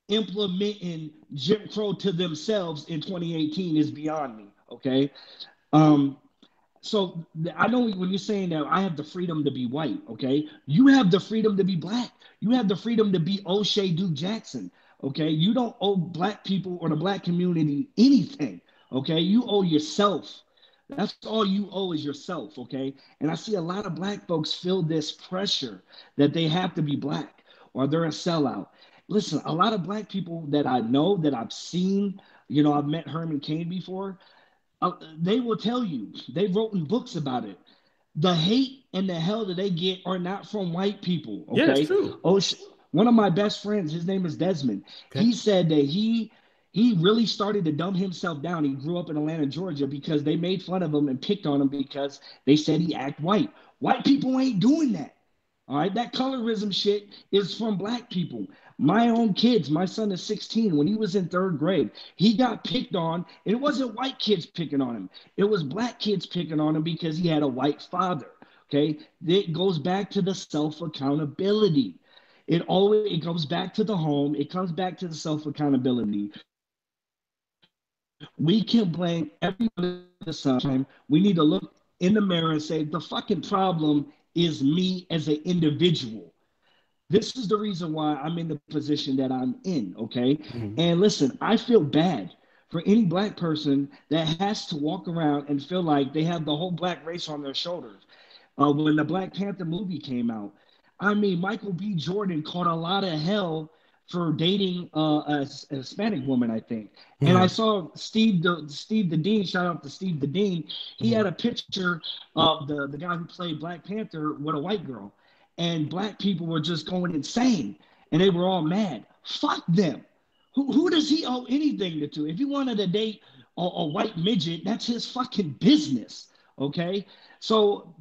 implementing Jim Crow to themselves in 2018 is beyond me, okay? So I know when you're saying that I have the freedom to be white, okay? You have the freedom to be black. You have the freedom to be O'Shea Duke Jackson, okay? You don't owe black people or the black community anything, okay? You owe yourself. That's all you owe is yourself, okay? And I see a lot of black folks feel this pressure that they have to be black or they're a sellout. Listen, a lot of black people that I know, that I've seen, I've met Herman Cain before, they will tell you, they've written books about it. The hate and the hell that they get are not from white people, okay? Yeah, it's true. One of my best friends, his name is Desmond. Okay. He said that he really started to dumb himself down. He grew up in Atlanta, Georgia, because they made fun of him and picked on him because they said he act white. White people ain't doing that. All right, that colorism shit is from black people. My own kids, my son is 16. When he was in third grade, he got picked on. It wasn't white kids picking on him, it was black kids picking on him because he had a white father. Okay. It goes back to the self accountability. It goes back to the home. It comes back to the self accountability. We can blame everybody the sun. We need to look in the mirror and say, the fucking problem is me as an individual. This is the reason why I'm in the position that I'm in, okay? Mhm. And listen, I feel bad for any black person that has to walk around and feel like they have the whole black race on their shoulders. When the Black Panther movie came out, I mean, Michael B. Jordan caught a lot of hell for dating a Hispanic woman, I think. And I Mhm. saw Steve the Dean. Shout out to Steve the Dean. He had Mhm. a picture of the guy who played Black Panther with a white girl, and black people were just going insane, and they were all mad. Fuck them. Who does he owe anything to? If he wanted to date a white midget, that's his fucking business. Okay, so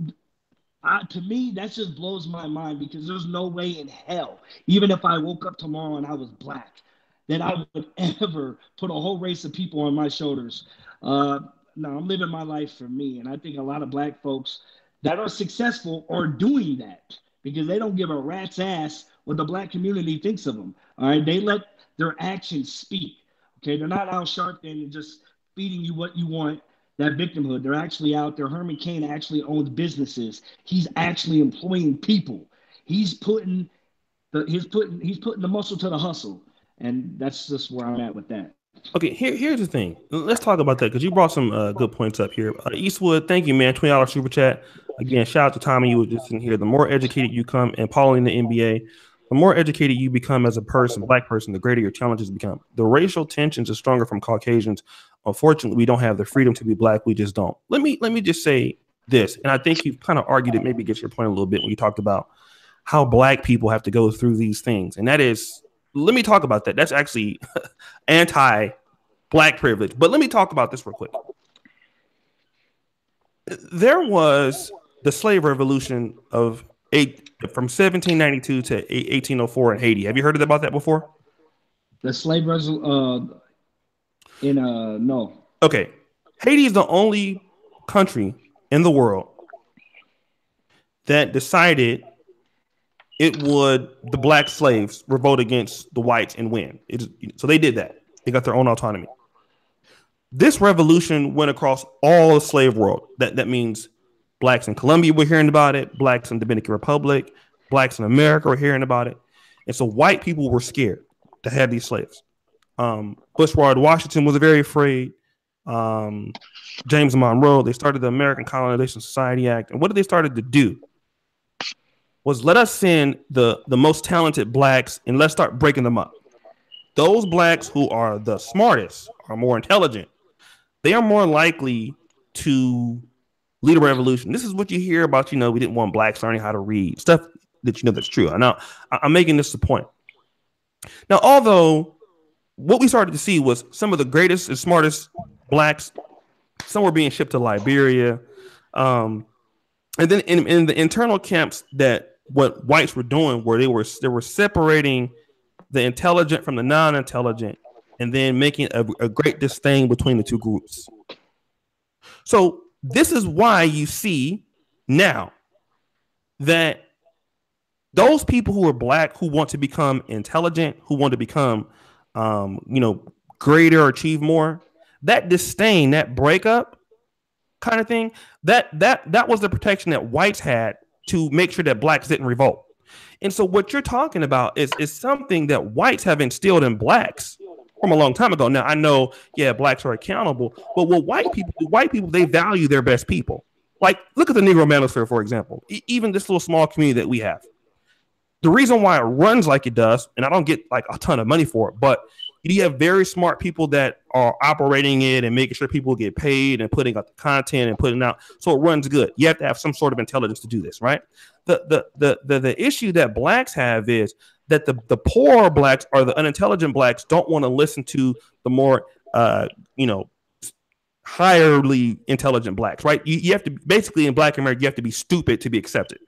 to me, that just blows my mind because there's no way in hell, even if I woke up tomorrow and I was black, that I would ever put a whole race of people on my shoulders. Uh, no, I'm living my life for me. And I think a lot of black folks that are successful are doing that because they don't give a rat's ass what the black community thinks of them. All right. They let their actions speak. Okay. They're not out sharp and just feeding you what you want, that victimhood. They're actually out there. Herman Cain actually owns businesses. He's actually employing people. He's putting he's putting the muscle to the hustle, and that's just where I'm at with that. Okay, here's the thing. Let's talk about that because you brought some good points up here. Eastwood, thank you, man. $20 super chat. Again, shout out to Tommy. You were just in here. The more educated you come, and Paulie in the NBA, the more educated you become as a person, black person, the greater your challenges become. The racial tensions are stronger from Caucasians. Unfortunately, we don't have the freedom to be black. We just don't. Let me just say this, and I think you kind of argued it, maybe get your point a little bit when you talked about how black people have to go through these things, and that is, let me talk about that. That's actually anti black privilege. But let me talk about this real quick. There was the slave revolution of from 1792 to 1804 in Haiti. Have you heard about that before? The slave in no. Okay. Haiti is the only country in the world that decided it would the black slaves revolt against the whites and win. So they did that. They got their own autonomy. This revolution went across all the slave world. That means blacks in Colombia were hearing about it, blacks in Dominican Republic, blacks in America were hearing about it, and so white people were scared to have these slaves. Bushrod Washington was very afraid. Um, James Monroe. They started the American Colonization Society Act, and what they started to do was let us send the most talented blacks and let's start breaking them up. Those blacks who are the smartest, are more intelligent, they are more likely to lead a revolution. This is what you hear about, we didn't want blacks learning how to read, stuff that that's true. I know I'm making this the point. Now, although what we started to see was some of the greatest and smartest blacks, some were being shipped to Liberia. And then in the internal camps, that what whites were doing, where they were separating the intelligent from the non-intelligent, and then making a great disdain between the two groups. So this is why you see now that those people who are black, who want to become intelligent, who want to become, greater or achieve more, that disdain, that breakup kind of thing, that was the protection that whites had to make sure that blacks didn't revolt. And so what you're talking about is something that whites have instilled in blacks from a long time ago. Now I know, yeah, blacks are accountable, but what white people, they value their best people. Like, look at the Negro Manosphere, for example. Even this little small community that we have. The reason why it runs like it does, and I don't get like a ton of money for it, but you have very smart people that are operating it and making sure people get paid and putting out the content and putting out, so it runs good. You have to have some sort of intelligence to do this, right? The issue that blacks have is that the poor blacks or the unintelligent blacks don't want to listen to the more highly intelligent blacks, right? You have to, basically, in Black America, you have to be stupid to be accepted.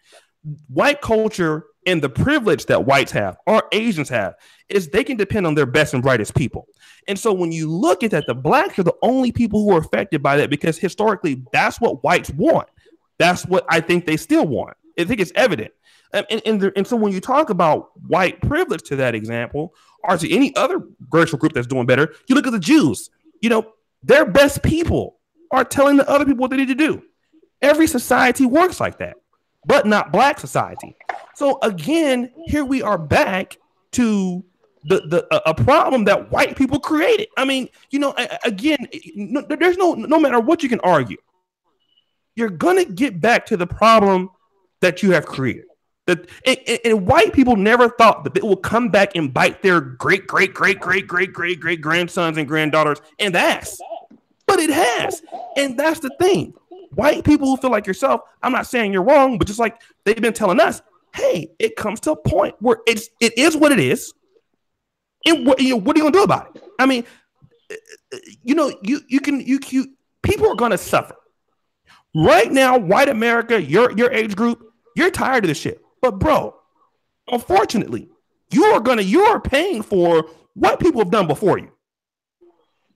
White culture And the privilege that whites have or Asians have is they can depend on their best and brightest people. And so when you look at that, the blacks are the only people who are affected by that because historically that's what whites want. That's what I think they still want. I think it's evident. And so when you talk about white privilege to that example, or to any other racial group that's doing better, you look at the Jews. Their best people are telling the other people what they need to do. Every society works like that, but not black society. So again, here we are back to a problem that white people created. I mean, again, there's no matter what you can argue, you're gonna get back to the problem that you have created. And white people never thought that it will come back and bite their great grandsons and granddaughters in the ass, but it has, and that's the thing. White people who feel like yourself, I'm not saying you're wrong, but just like they've been telling us, hey, it comes to a point where it is what it is, and what are you gonna do about it? I mean, people are gonna suffer right now. White America, your age group, you're tired of this shit. But bro, unfortunately, you are paying for what people have done before you.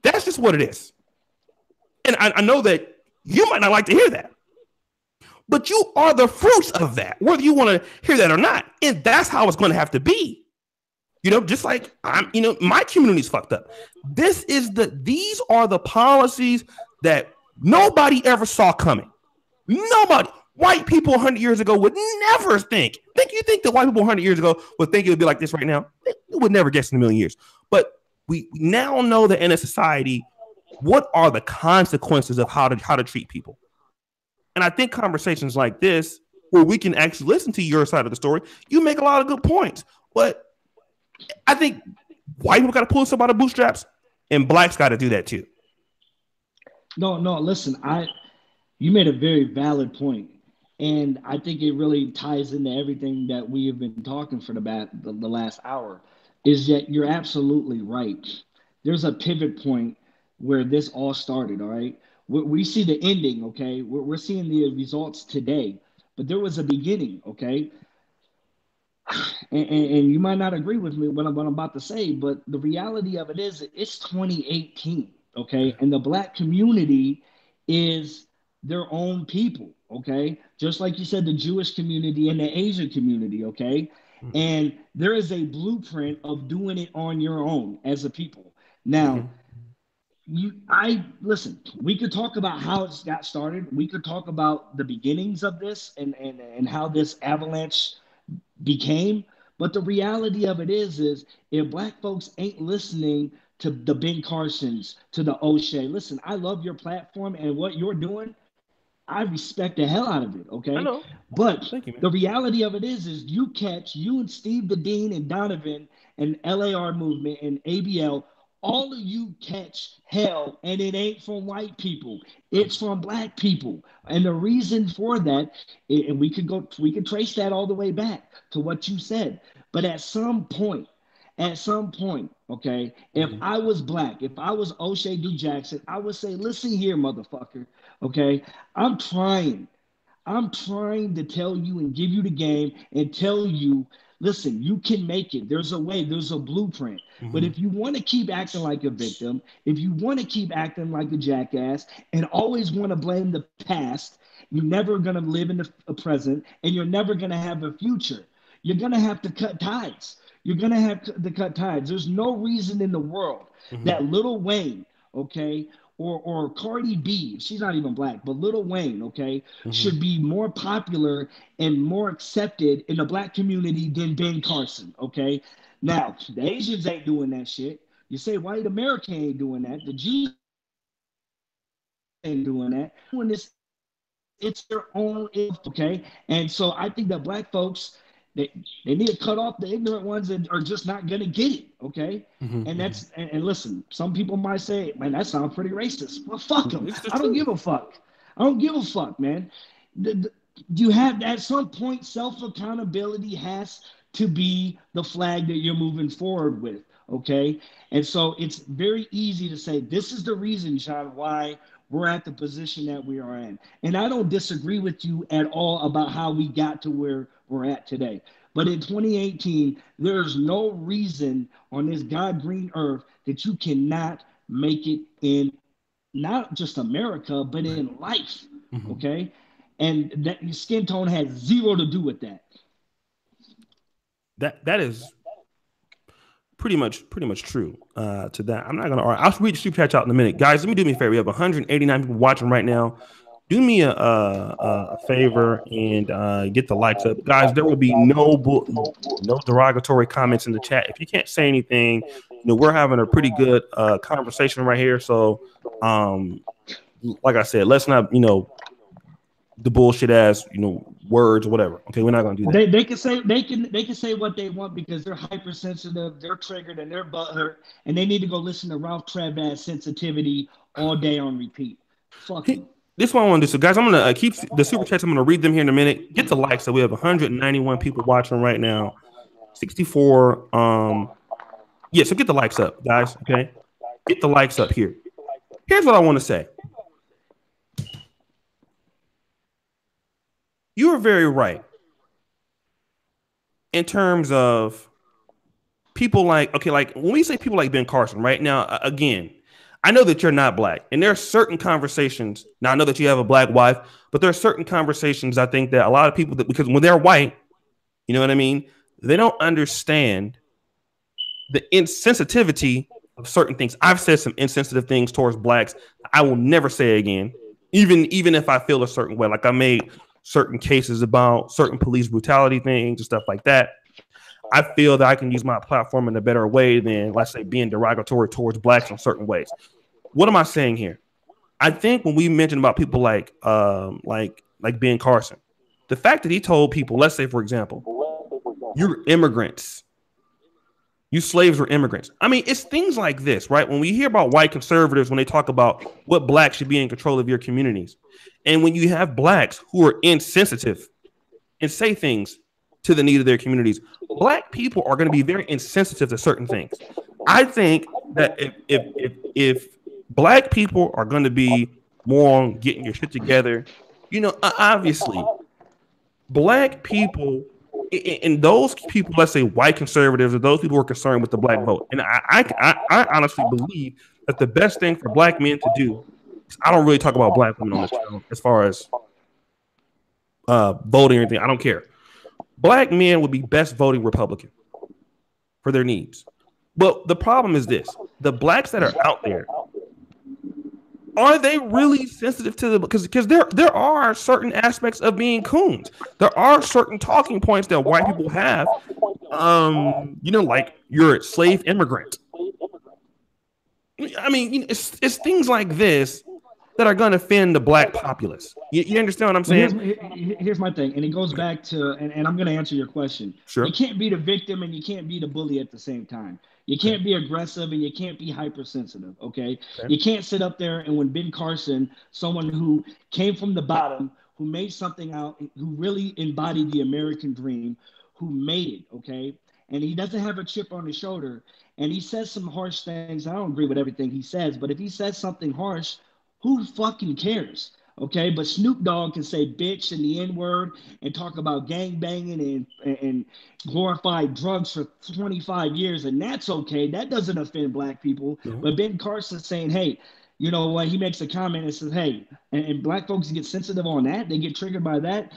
That's just what it is. And I know that you might not like to hear that, but you are the fruits of that, whether you want to hear that or not. And that's how it's going to have to be. Just like my community's fucked up. These are the policies that nobody ever saw coming. Nobody. White people 100 years ago would never think. You think that white people 100 years ago would think it would be like this right now? They would never guess in a million years. But we now know that in a society, what are the consequences of how to treat people? And I think conversations like this, where we can actually listen to your side of the story, you make a lot of good points. But I think white people got to pull themselves out of bootstraps, and blacks got to do that too. No, listen, you made a very valid point. And I think it really ties into everything that we have been talking for the last hour, is that you're absolutely right. There's a pivot point where this all started, all right? We see the ending, okay? We're seeing the results today, but there was a beginning, okay? And you might not agree with me what I'm about to say, but the reality of it is it's 2018, okay? And the black community is their own people, okay? Just like you said, the Jewish community and the Asian community, okay? Mm-hmm. And there is a blueprint of doing it on your own as a people. Now, listen, we could talk about how it got started. We could talk about the beginnings of this and how this avalanche became. But the reality of it is if black folks ain't listening to the Ben Carsons, to the O'Shea, listen, I love your platform and what you're doing. I respect the hell out of it, okay? I know. But the reality of it is you and Steve the Dean and Donovan and LAR Movement and ABL, all of you catch hell, and it ain't from white people. It's from black people. And the reason for that, and we could trace that all the way back to what you said. But at some point, okay, if I was black, if I was O'Shea D. Jackson, I would say, listen here, motherfucker, okay? I'm trying to tell you and give you the game and tell you, listen, you can make it. There's a way, there's a blueprint. Mm-hmm. But if you want to keep acting like a victim, if you want to keep acting like a jackass and always want to blame the past, you're never going to live in the present, and you're never going to have a future. You're going to have to cut ties. You're going to have to cut ties. There's no reason in the world that Lil Wayne, okay, or Cardi B, she's not even black, but Lil Wayne, okay, should be more popular and more accepted in the black community than Ben Carson, okay? Now, the Asians ain't doing that shit. You say white America ain't doing that. The Jews ain't doing that. When it's their own, okay? And so I think that black folks, they need to cut off the ignorant ones that are just not going to get it, okay? And that's, and listen, some people might say, man, that sounds pretty racist. Well, fuck them. I don't give a fuck. I don't give a fuck, man. You have, at some point, self-accountability has to be the flag that you're moving forward with, okay? And so it's very easy to say, this is the reason, John, why we're at the position that we are in. And I don't disagree with you at all about how we got to where we're at today. But in 2018, there's no reason on this God green earth that you cannot make it in not just America, but in life. Mhm. Okay. And that skin tone has zero to do with that. That is pretty much true to that. I'm not gonna argue. I'll read the super chat out in a minute, guys. Let me do me a favor. We have 189 people watching right now. Do me a favor and get the likes up, guys. There will be no derogatory comments in the chat. If you can't say anything, we're having a pretty good conversation right here. So, um, like I said, let's not the bullshit ass words or whatever. Okay, we're not gonna do that. They can say what they want because they're hypersensitive, they're triggered, and they're butthurt, and they need to go listen to Ralph Travis sensitivity all day on repeat. Fuck them. This is what I want to do. So, guys, I'm going to keep the super chats. I'm going to read them here in a minute. Get the likes. So we have 191 people watching right now. 64. Yeah, so get the likes up, guys. Okay. Get the likes up here. Here's what I want to say. You are very right in terms of people like when we say people like Ben Carson, right now, again, I know that you're not black, and there are certain conversations. Now I know that you have a black wife, but there are certain conversations I think that a lot of people because when they're white, you know what I mean, they don't understand the insensitivity of certain things. I've said some insensitive things towards blacks I will never say again, even if I feel a certain way. Like I made certain cases about certain police brutality things and stuff like that. I feel that I can use my platform in a better way than, let's say, being derogatory towards blacks in certain ways. What am I saying here? I think when we mention about people like Ben Carson, the fact that he told people, let's say, for example, you're immigrants, you slaves were immigrants. I mean, it's things like this, right? When we hear about white conservatives, when they talk about what blacks should be in control of your communities, and when you have blacks who are insensitive and say things to the need of their communities, black people are going to be very insensitive to certain things. I think that if black people are going to be more on getting your shit together, obviously, black people and those people, let's say white conservatives, or those people who are concerned with the black vote, and I honestly believe that the best thing for black men to do. I don't really talk about black women on this channel as far as voting or anything. I don't care. Black men would be best voting Republican for their needs. But the problem is this: the blacks that are out there, are they really sensitive to the because there are certain aspects of being coons. There are certain talking points that white people have. Like you're a slave immigrant. I mean, it's things like this that are going to offend the black populace. You understand what I'm But saying? here's my thing, and it goes back to, and I'm going to answer your question. You Sure. can't be the victim and you can't be the bully at the same time. You Okay. can't be aggressive and you can't be hypersensitive. Okay, Okay. you can't sit up there and when Ben Carson, someone who came from the bottom, who made something out, who really embodied the American dream, who made it. Okay, and he doesn't have a chip on his shoulder, and he says some harsh things. I don't agree with everything he says, but if he says something harsh, who fucking cares? Okay, but Snoop Dogg can say bitch and the N word and talk about gang banging and glorify drugs for 25 years, and that's okay. That doesn't offend black people. No. But Ben Carson saying, hey, you know what? He makes a comment and says, hey, and black folks get sensitive on that. They get triggered by that.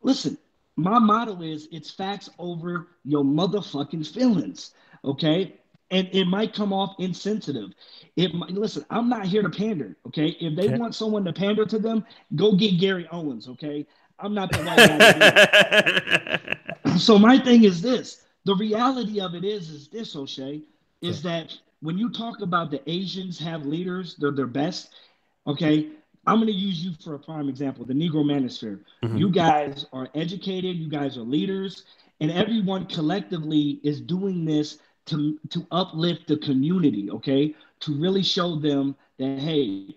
Listen, my motto is it's facts over your motherfucking feelings. Okay, and it might come off insensitive. Listen, I'm not here to pander. Okay, if they Okay. want someone to pander to them, go get Gary Owens. Okay, I'm not the right guy to do it. So my thing is this: the reality of it is this, O'Shea, is Okay. that when you talk about the Asians have leaders, they're their best. Okay, I'm going to use you for a prime example, the Negro Manosphere. Mhm. You guys are educated, you guys are leaders, and everyone collectively is doing this to uplift the community, okay? To really show them that, hey,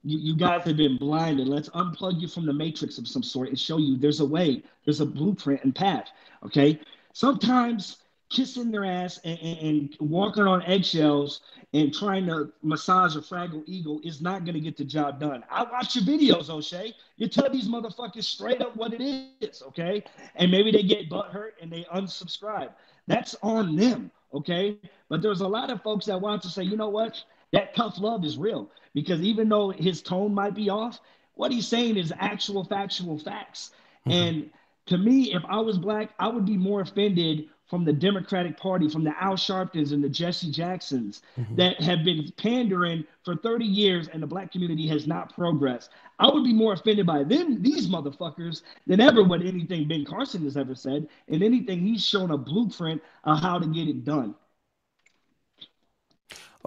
you guys have been blinded. Let's unplug you from the matrix of some sort and show you there's a way, there's a blueprint and path, okay? Sometimes kissing their ass and walking on eggshells and trying to massage a fragile ego is not going to get the job done. I watch your videos, O'Shea. You tell these motherfuckers straight up what it is, okay? And maybe they get butthurt and they unsubscribe. That's on them, okay? But there's a lot of folks that want to say, you know what? That tough love is real because even though his tone might be off, what he's saying is actual factual facts. Mhm. And to me, if I was black, I would be more offended from the Democratic Party, from the Al Sharptons and the Jesse Jacksons Mhm. that have been pandering for 30 years and the black community has not progressed. I would be more offended by them, these motherfuckers, than ever what anything Ben Carson has ever said and anything he's shown a blueprint of how to get it done.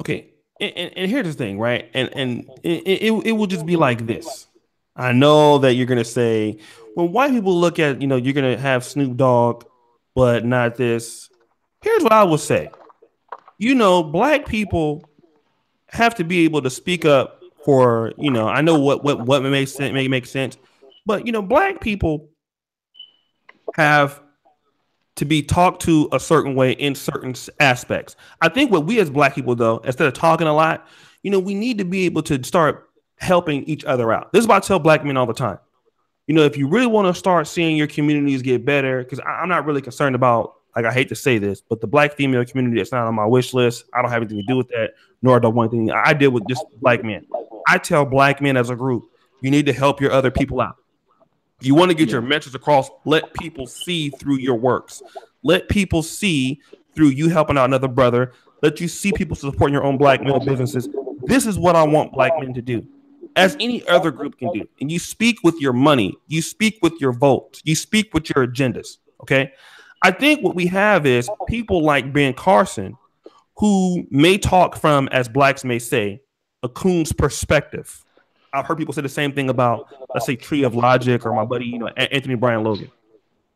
Okay, and here's the thing, right? And it will just be like this. I know that you're gonna say when white people look at you're gonna have Snoop Dogg, but not this. Here's what I will say. Black people have to be able to speak up for I know what makes sense may make sense, but black people have to be talked to a certain way in certain aspects. I think what we as black people, though, instead of talking a lot, we need to be able to start helping each other out. This is what I tell black men all the time. If you really want to start seeing your communities get better, because I'm not really concerned about, like, I hate to say this, but the black female community that's not on my wish list, I don't have anything to do with that, nor do I want anything. I deal with just black men. I tell black men as a group, you need to help your other people out. You want to get your Yeah. message across. Let people see through your works. Let people see through you helping out another brother. Let you see people supporting your own black male businesses. This is what I want black men to do, as any other group can do. And you speak with your money. You speak with your votes. You speak with your agendas. Okay. I think what we have is people like Ben Carson who may talk from, as blacks may say, a coon's perspective. I've heard people say the same thing about, let's say, Tree of Logic or my buddy, Anthony Brian Logan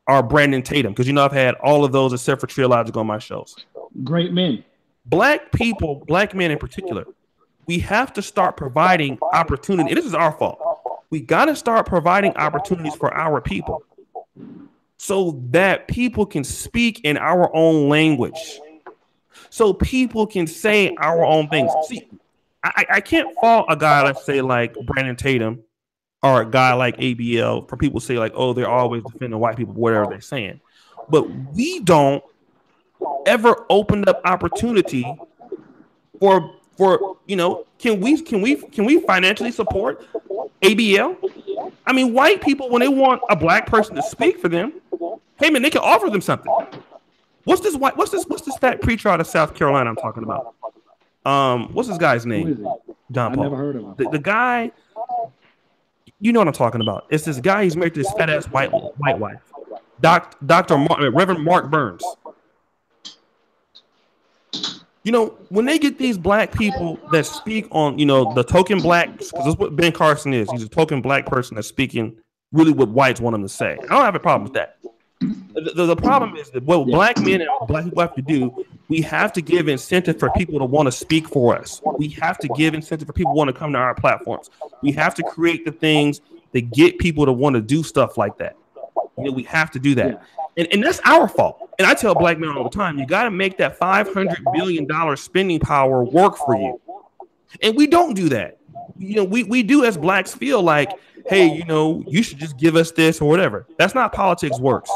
or Brandon Tatum, because I've had all of those except for Tree of Logic on my shows. Great men. Black people, black men in particular, we have to start providing opportunity. And this is our fault. We got to start providing opportunities for our people so that people can speak in our own language, so people can say our own things. See, I can't fault a guy, let's say, like Brandon Tatum or a guy like ABL for people to say, like, oh, they're always defending white people, whatever they're saying. But we don't ever open up opportunity for can we financially support ABL? I mean, white people, when they want a black person to speak for them, hey man, they can offer them something. What's this fat preacher out of South Carolina I'm talking about? What's this guy's Who is name? it? John I never Paul. heard of him. The guy, you know what I'm talking about. It's this guy. He's married to this fat ass white wife, Reverend Mark Burns. When they get these black people that speak on, the token black, because that's what Ben Carson is. He's a token black person that's speaking really what whites want him to say. I don't have a problem with that. The problem is that what black men and black people have to do, we have to give incentive for people to want to speak for us. We have to give incentive for people to want to come to our platforms. We have to create the things that get people to want to do stuff like that. We have to do that. And that's our fault. And I tell black men all the time, you got to make that $500 billion spending power work for you. And we don't do that. We do as blacks feel like, hey, you should just give us this or whatever. That's not politics works.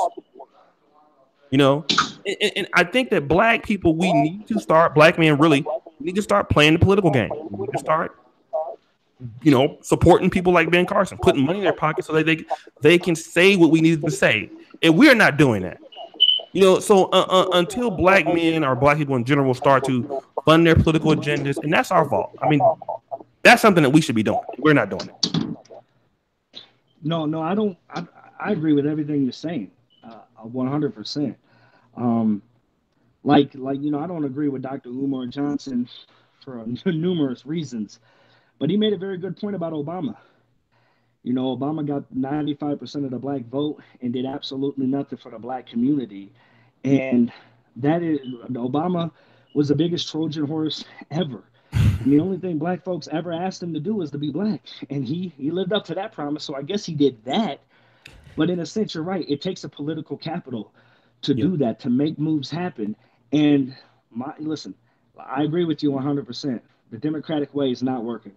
And I think that black people, black men really need to start playing the political game. We need to start, supporting people like Ben Carson, putting money in their pockets so that they can say what we need to say. And we're not doing that. So until black men or black people in general start to fund their political agendas, and that's our fault. I mean, that's something that we should be doing. We're not doing it. No, I don't. I agree with everything you're saying, 100%. Um, I don't agree with Dr. Umar Johnson for numerous reasons, but he made a very good point about Obama. Obama got 95% of the black vote and did absolutely nothing for the black community. And that is, Obama was the biggest Trojan horse ever. And the only thing black folks ever asked him to do was to be black. And he lived up to that promise. So I guess he did that. But in a sense, you're right. It takes a political capital to do that, to make moves happen. And listen, I agree with you 100%. The Democratic way is not working.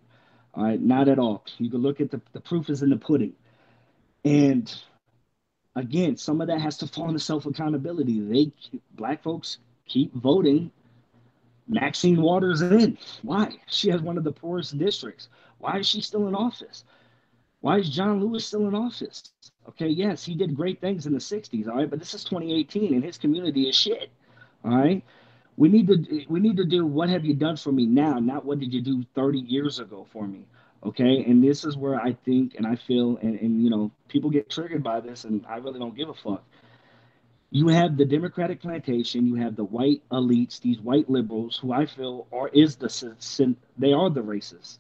All right, not at all. You can look at the proof is in the pudding. And again, some of that has to fall into self accountability. Black folks keep voting Maxine Waters in. Why? She has one of the poorest districts. Why is she still in office? Why is John Lewis still in office? Okay, yes, he did great things in the 60s, all right, but this is 2018 and his community is shit. All right. We need to do what have you done for me now, not what did you do 30 years ago for me. Okay. And this is where I think and I feel and people get triggered by this and I really don't give a fuck. You have the Democratic plantation, you have the white elites, these white liberals who I feel they are the racists.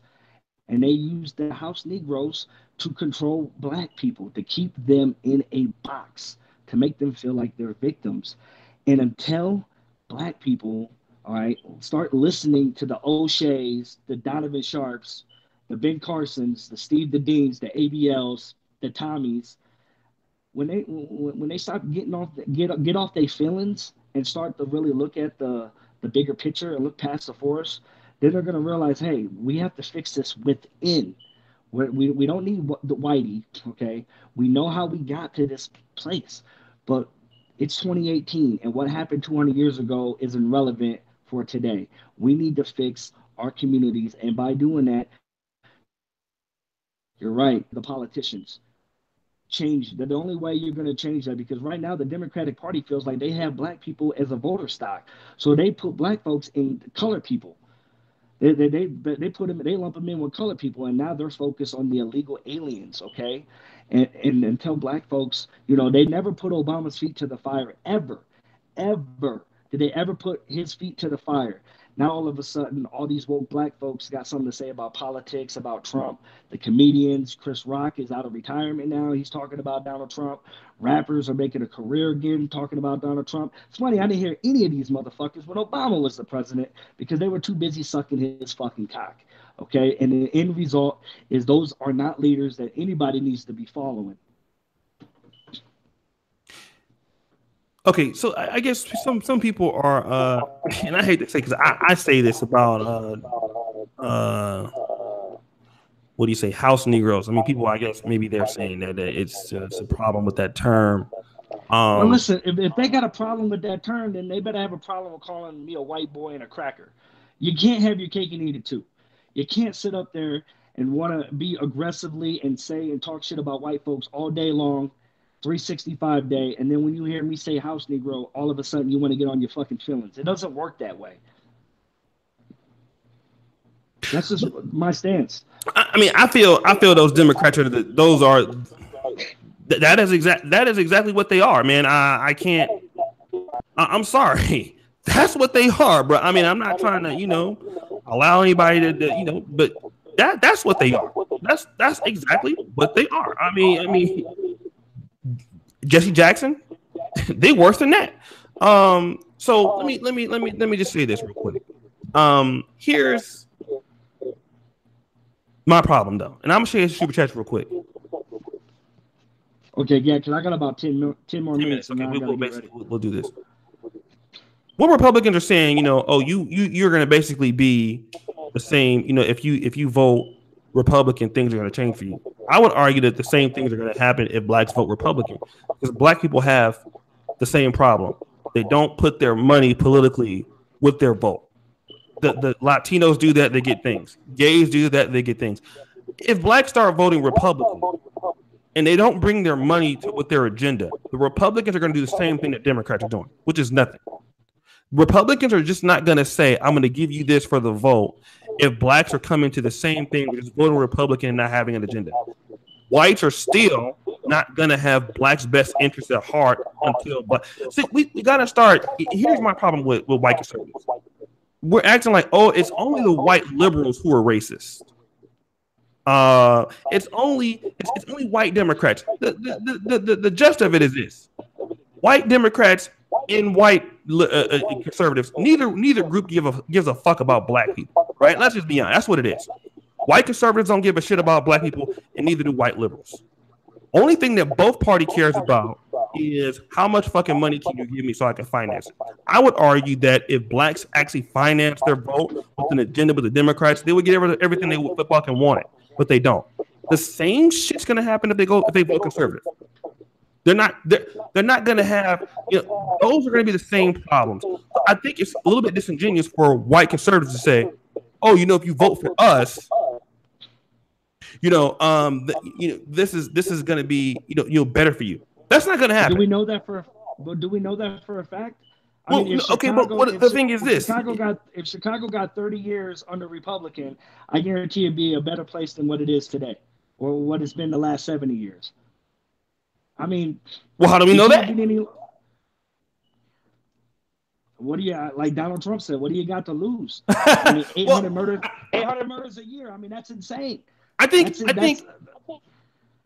And they use the House Negroes to control black people, to keep them in a box, to make them feel like they're victims. And until black people, all right, start listening to the O'Sheas, the Donovan Sharps, the Ben Carsons, the Steve the Deans, the ABLs, the Tommies, when they start get off their feelings and start to really look at the bigger picture and look past the forest, then they're going to realize, hey, we have to fix this within. We don't need the whitey, okay? We know how we got to this place, but it's 2018, and what happened 200 years ago isn't relevant for today. We need to fix our communities, and by doing that, you're right, the politicians change. The only way you're going to change that, because right now the Democratic Party feels like they have black people as a voter stock, so they put black folks in colored people. They put them, they lump them in with colored people, and now they're focused on the illegal aliens. Okay, and until black folks, they never put Obama's feet to the fire ever, ever. Did they ever put his feet to the fire? Now all of a sudden, all these woke black folks got something to say about politics, about Trump. The comedians, Chris Rock is out of retirement now. He's talking about Donald Trump. Rappers are making a career again talking about Donald Trump. It's funny, I didn't hear any of these motherfuckers when Obama was the president because they were too busy sucking his fucking cock. Okay, and the end result is those are not leaders that anybody needs to be following. Okay, so I guess some people are, and I hate to say because I say this about what do you say, House Negroes? I mean, people, I guess maybe they're saying that it's a problem with that term. Well, listen, if they got a problem with that term, then they better have a problem with calling me a white boy and a cracker. You can't have your cake and eat it too. You can't sit up there and want to be aggressively and say and talk shit about white folks all day long, 365 day, and then when you hear me say House Negro, all of a sudden you want to get on your fucking feelings. It doesn't work that way. That's just my stance. I mean, I feel those Democrats are that is exactly what they are, man. I can't. I'm sorry. That's what they are, bro. I mean, I'm not trying to, allow anybody to, but that's what they are. That's exactly what they are. I mean, Jesse Jackson, they worse than that. So let me just say this real quick. Here's my problem though, and I'm gonna share super chat real quick. Okay, yeah, because I got about 10 more minutes. Okay, we'll do this. What Republicans are saying, you're going to basically be the same. If you vote Republican, things are going to change for you. I would argue that the same things are going to happen if blacks vote Republican, because black people have the same problem. They don't put their money politically with their vote. The Latinos do that, they get things. Gays do that, they get things. If blacks start voting Republican and they don't bring their money with their agenda, the Republicans are going to do the same thing that Democrats are doing, which is nothing. Republicans are just not going to say, I'm going to give you this for the vote if blacks are coming to the same thing, which is voting Republican and not having an agenda. Whites are still not going to have blacks' best interests at heart until see, we got to start. Here's my problem with white conservatives. We're acting like, it's only the white liberals who are racist. It's only white Democrats. The gist of it is this: white Democrats and white conservatives, neither group gives a fuck about black people, right? Let's just be honest. That's what it is. White conservatives don't give a shit about black people, and neither do white liberals. Only thing that both party cares about is how much fucking money can you give me so I can finance it? I would argue that if blacks actually finance their vote with an agenda with the Democrats, they would get everything they would fucking wanted, but they don't. The same shit's gonna happen if they vote conservative. They're not gonna have, those are gonna be the same problems. I think it's a little bit disingenuous for white conservatives to say, oh, if you vote for us, this is going to be better for you. That's not going to happen. Do we know that for a fact? But the thing is this: if Chicago got 30 years under Republican, I guarantee it'd be a better place than what it is today, or what it's been the last 70 years. I mean, well, how do we know that? What do you, like Donald Trump said? What do you got to lose? I mean, 800 murders a year. I mean, that's insane. I think.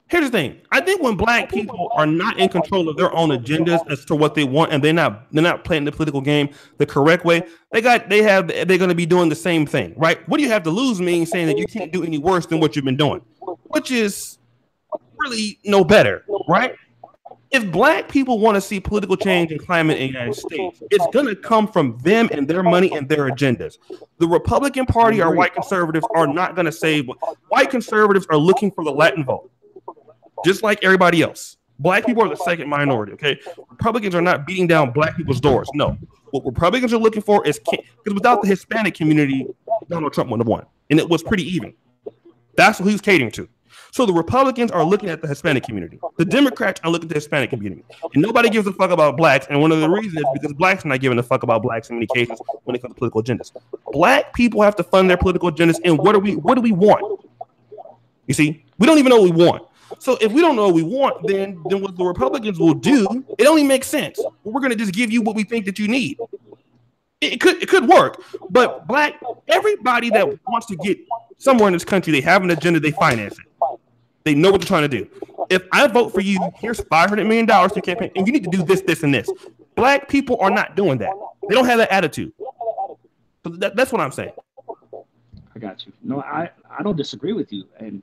Here's the thing. I think when black people are not in control of their own agendas as to what they want, and they're not playing the political game the correct way, they're going to be doing the same thing, right? What do you have to lose means saying that you can't do any worse than what you've been doing, which is really no better, right? If black people want to see political change and climate in the United States, it's going to come from them and their money and their agendas. The Republican Party or white conservatives are not going to save. White conservatives are looking for the Latin vote, just like everybody else. Black people are the second minority, okay? Republicans are not beating down black people's doors. No. What Republicans are looking for is, because without the Hispanic community, Donald Trump would have won. And it was pretty even. That's what he was catering to. So the Republicans are looking at the Hispanic community. The Democrats are looking at the Hispanic community. And nobody gives a fuck about blacks. And one of the reasons is because blacks are not giving a fuck about blacks in many cases when it comes to political agendas. Black people have to fund their political agendas. And what do we want? You see, we don't even know what we want. So if we don't know what we want, then what the Republicans will do, it only makes sense. We're going to just give you what we think that you need. It could work, but everybody that wants to get somewhere in this country, they have an agenda, they finance it. They know what they're trying to do. If I vote for you, here's $500 million to campaign, and you need to do this, this, and this. Black people are not doing that. They don't have that attitude. So that's what I'm saying. I got you. No, I don't disagree with you, and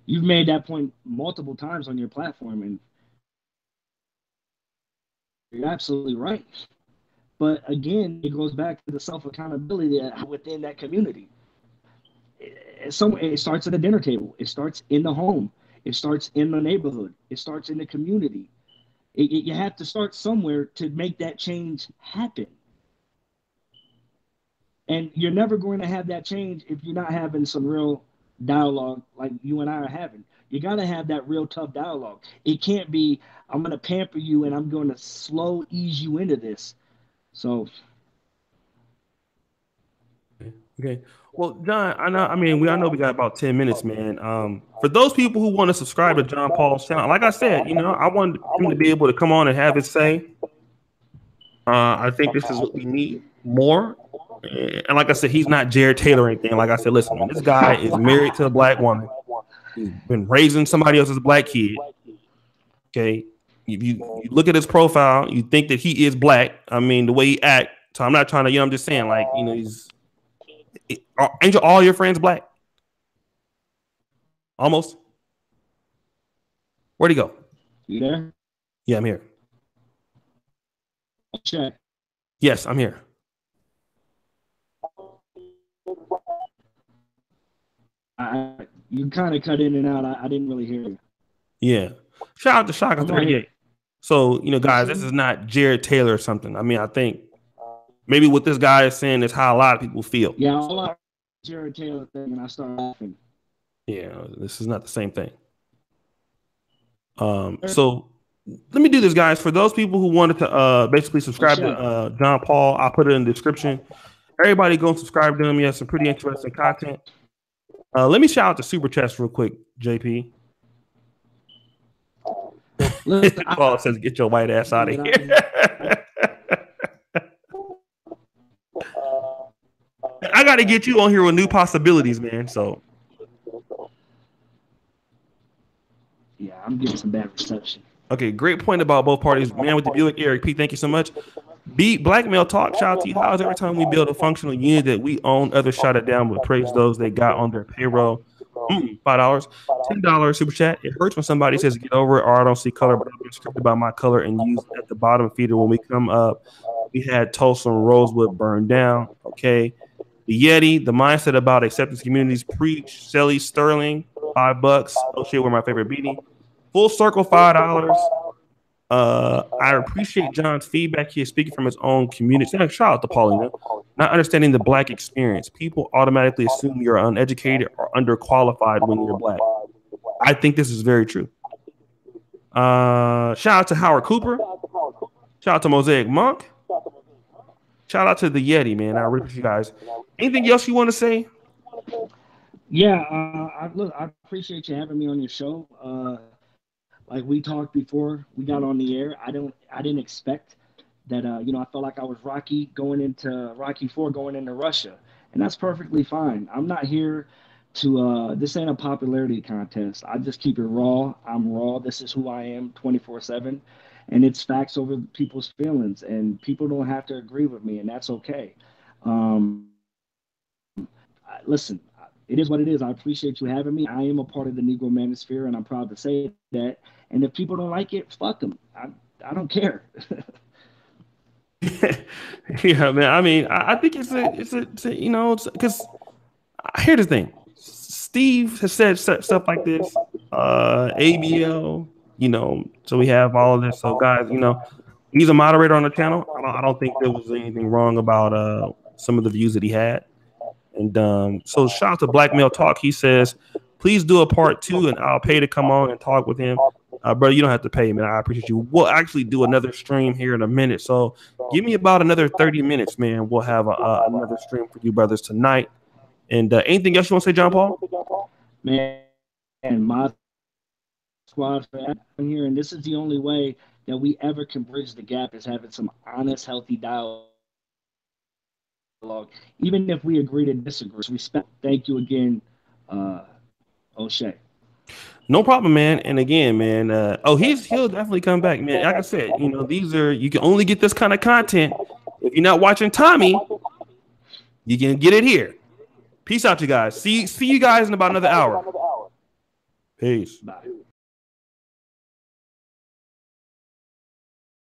you've made that point multiple times on your platform, and you're absolutely right. But again, it goes back to the self-accountability within that community. It starts at the dinner table. It starts in the home. It starts in the neighborhood. It starts in the community. You have to start somewhere to make that change happen. And you're never going to have that change if you're not having some real dialogue like you and I are having. You got to have that real tough dialogue. It can't be, I'm going to pamper you and I'm going to slow ease you into this. So. Okay. Well, John, I know we got about 10 minutes, man. For those people who want to subscribe to John Paul's channel, like I said, I wanted him to be able to come on and have his say. I think this is what we need more. And like I said, he's not Jared Taylor or anything. Like I said, listen, man, this guy is married to a black woman. He's been raising somebody else's black kid. Okay. You look at his profile, you think that he is black. I mean, the way he acts. So I'm not trying to, I'm just saying, like, ain't all your friends black? Almost. Where'd he go? You there? Yeah, I'm here. Check. Yes, I'm here. You kind of cut in and out. I didn't really hear you. Yeah. Shout out to Shaka 38. So, guys, this is not Jared Taylor or something. I mean, I think maybe what this guy is saying is how a lot of people feel. Yeah, all I Jared Taylor thing, and I started laughing. Yeah, this is not the same thing. So let me do this, guys. For those people who wanted to basically subscribe to John Paul, I'll put it in the description. Everybody go and subscribe to him. He has some pretty interesting content. Let me shout out to Super Chest real quick, JP. Paul says, "Get your white ass out of here." I got to get you on here with new possibilities, man. So, yeah, I'm getting some bad reception. Okay, great point about both parties. Man with the Buick, Eric P, thank you so much. Black Male Talk, shout out to you. How's every time we build a functional unit that we own, others shot it down, but praise those they got on their payroll. $5, $10 super chat. It hurts when somebody says get over it or I don't see color, but I've been scripted about my color and used at the bottom feeder when we come up. We had Tulsa and Rosewood burned down. Okay. The Yeti, the mindset about acceptance communities, preach. Shelly Sterling, $5. Oh shit, we're my favorite beanie. Full circle, $5. I appreciate John's feedback here, speaking from his own community. Shout out to Paulina. Not understanding the black experience. People automatically assume you're uneducated or underqualified when you're black. I think this is very true. Shout out to Howard Cooper. Shout out to Mosaic Monk. Shout out to the Yeti, man. I really appreciate you guys. Anything else you want to say? Yeah, I appreciate you having me on your show. Like we talked before we got on the air, I didn't expect that. I felt like I was Rocky going into Rocky Four, going into Russia, and that's perfectly fine. I'm not here to. This ain't a popularity contest. I just keep it raw. I'm raw. This is who I am, 24/7, and it's facts over people's feelings, and people don't have to agree with me, and that's okay. Um, Listen, it is what it is. I appreciate you having me. I am a part of the Negro Manosphere, and I'm proud to say that. And if people don't like it, fuck them. I don't care. Yeah, man. I mean, I think it's a because here's the thing. Steve has said stuff like this. ABL, so we have all of this. So guys, he's a moderator on the channel. I don't think there was anything wrong about some of the views that he had. And so shout out to Black Male Talk. He says, please do a part 2 and I'll pay to come on and talk with him. Brother, you don't have to pay, man. I appreciate you. We'll actually do another stream here in a minute. So give me about another 30 minutes, man. We'll have another stream for you brothers tonight. And anything else you want to say, John Paul? Man, my squad for here. And this is the only way that we ever can bridge the gap is having some honest, healthy dialogue. Even if we agree to disagree, respect. Thank you again, O'Shea. No problem, man. And again, man, he'll definitely come back, man. Like I said, you can only get this kind of content if you're not watching Tommy. You can get it here. Peace out, you guys. See you guys in about another hour. Peace. Bye.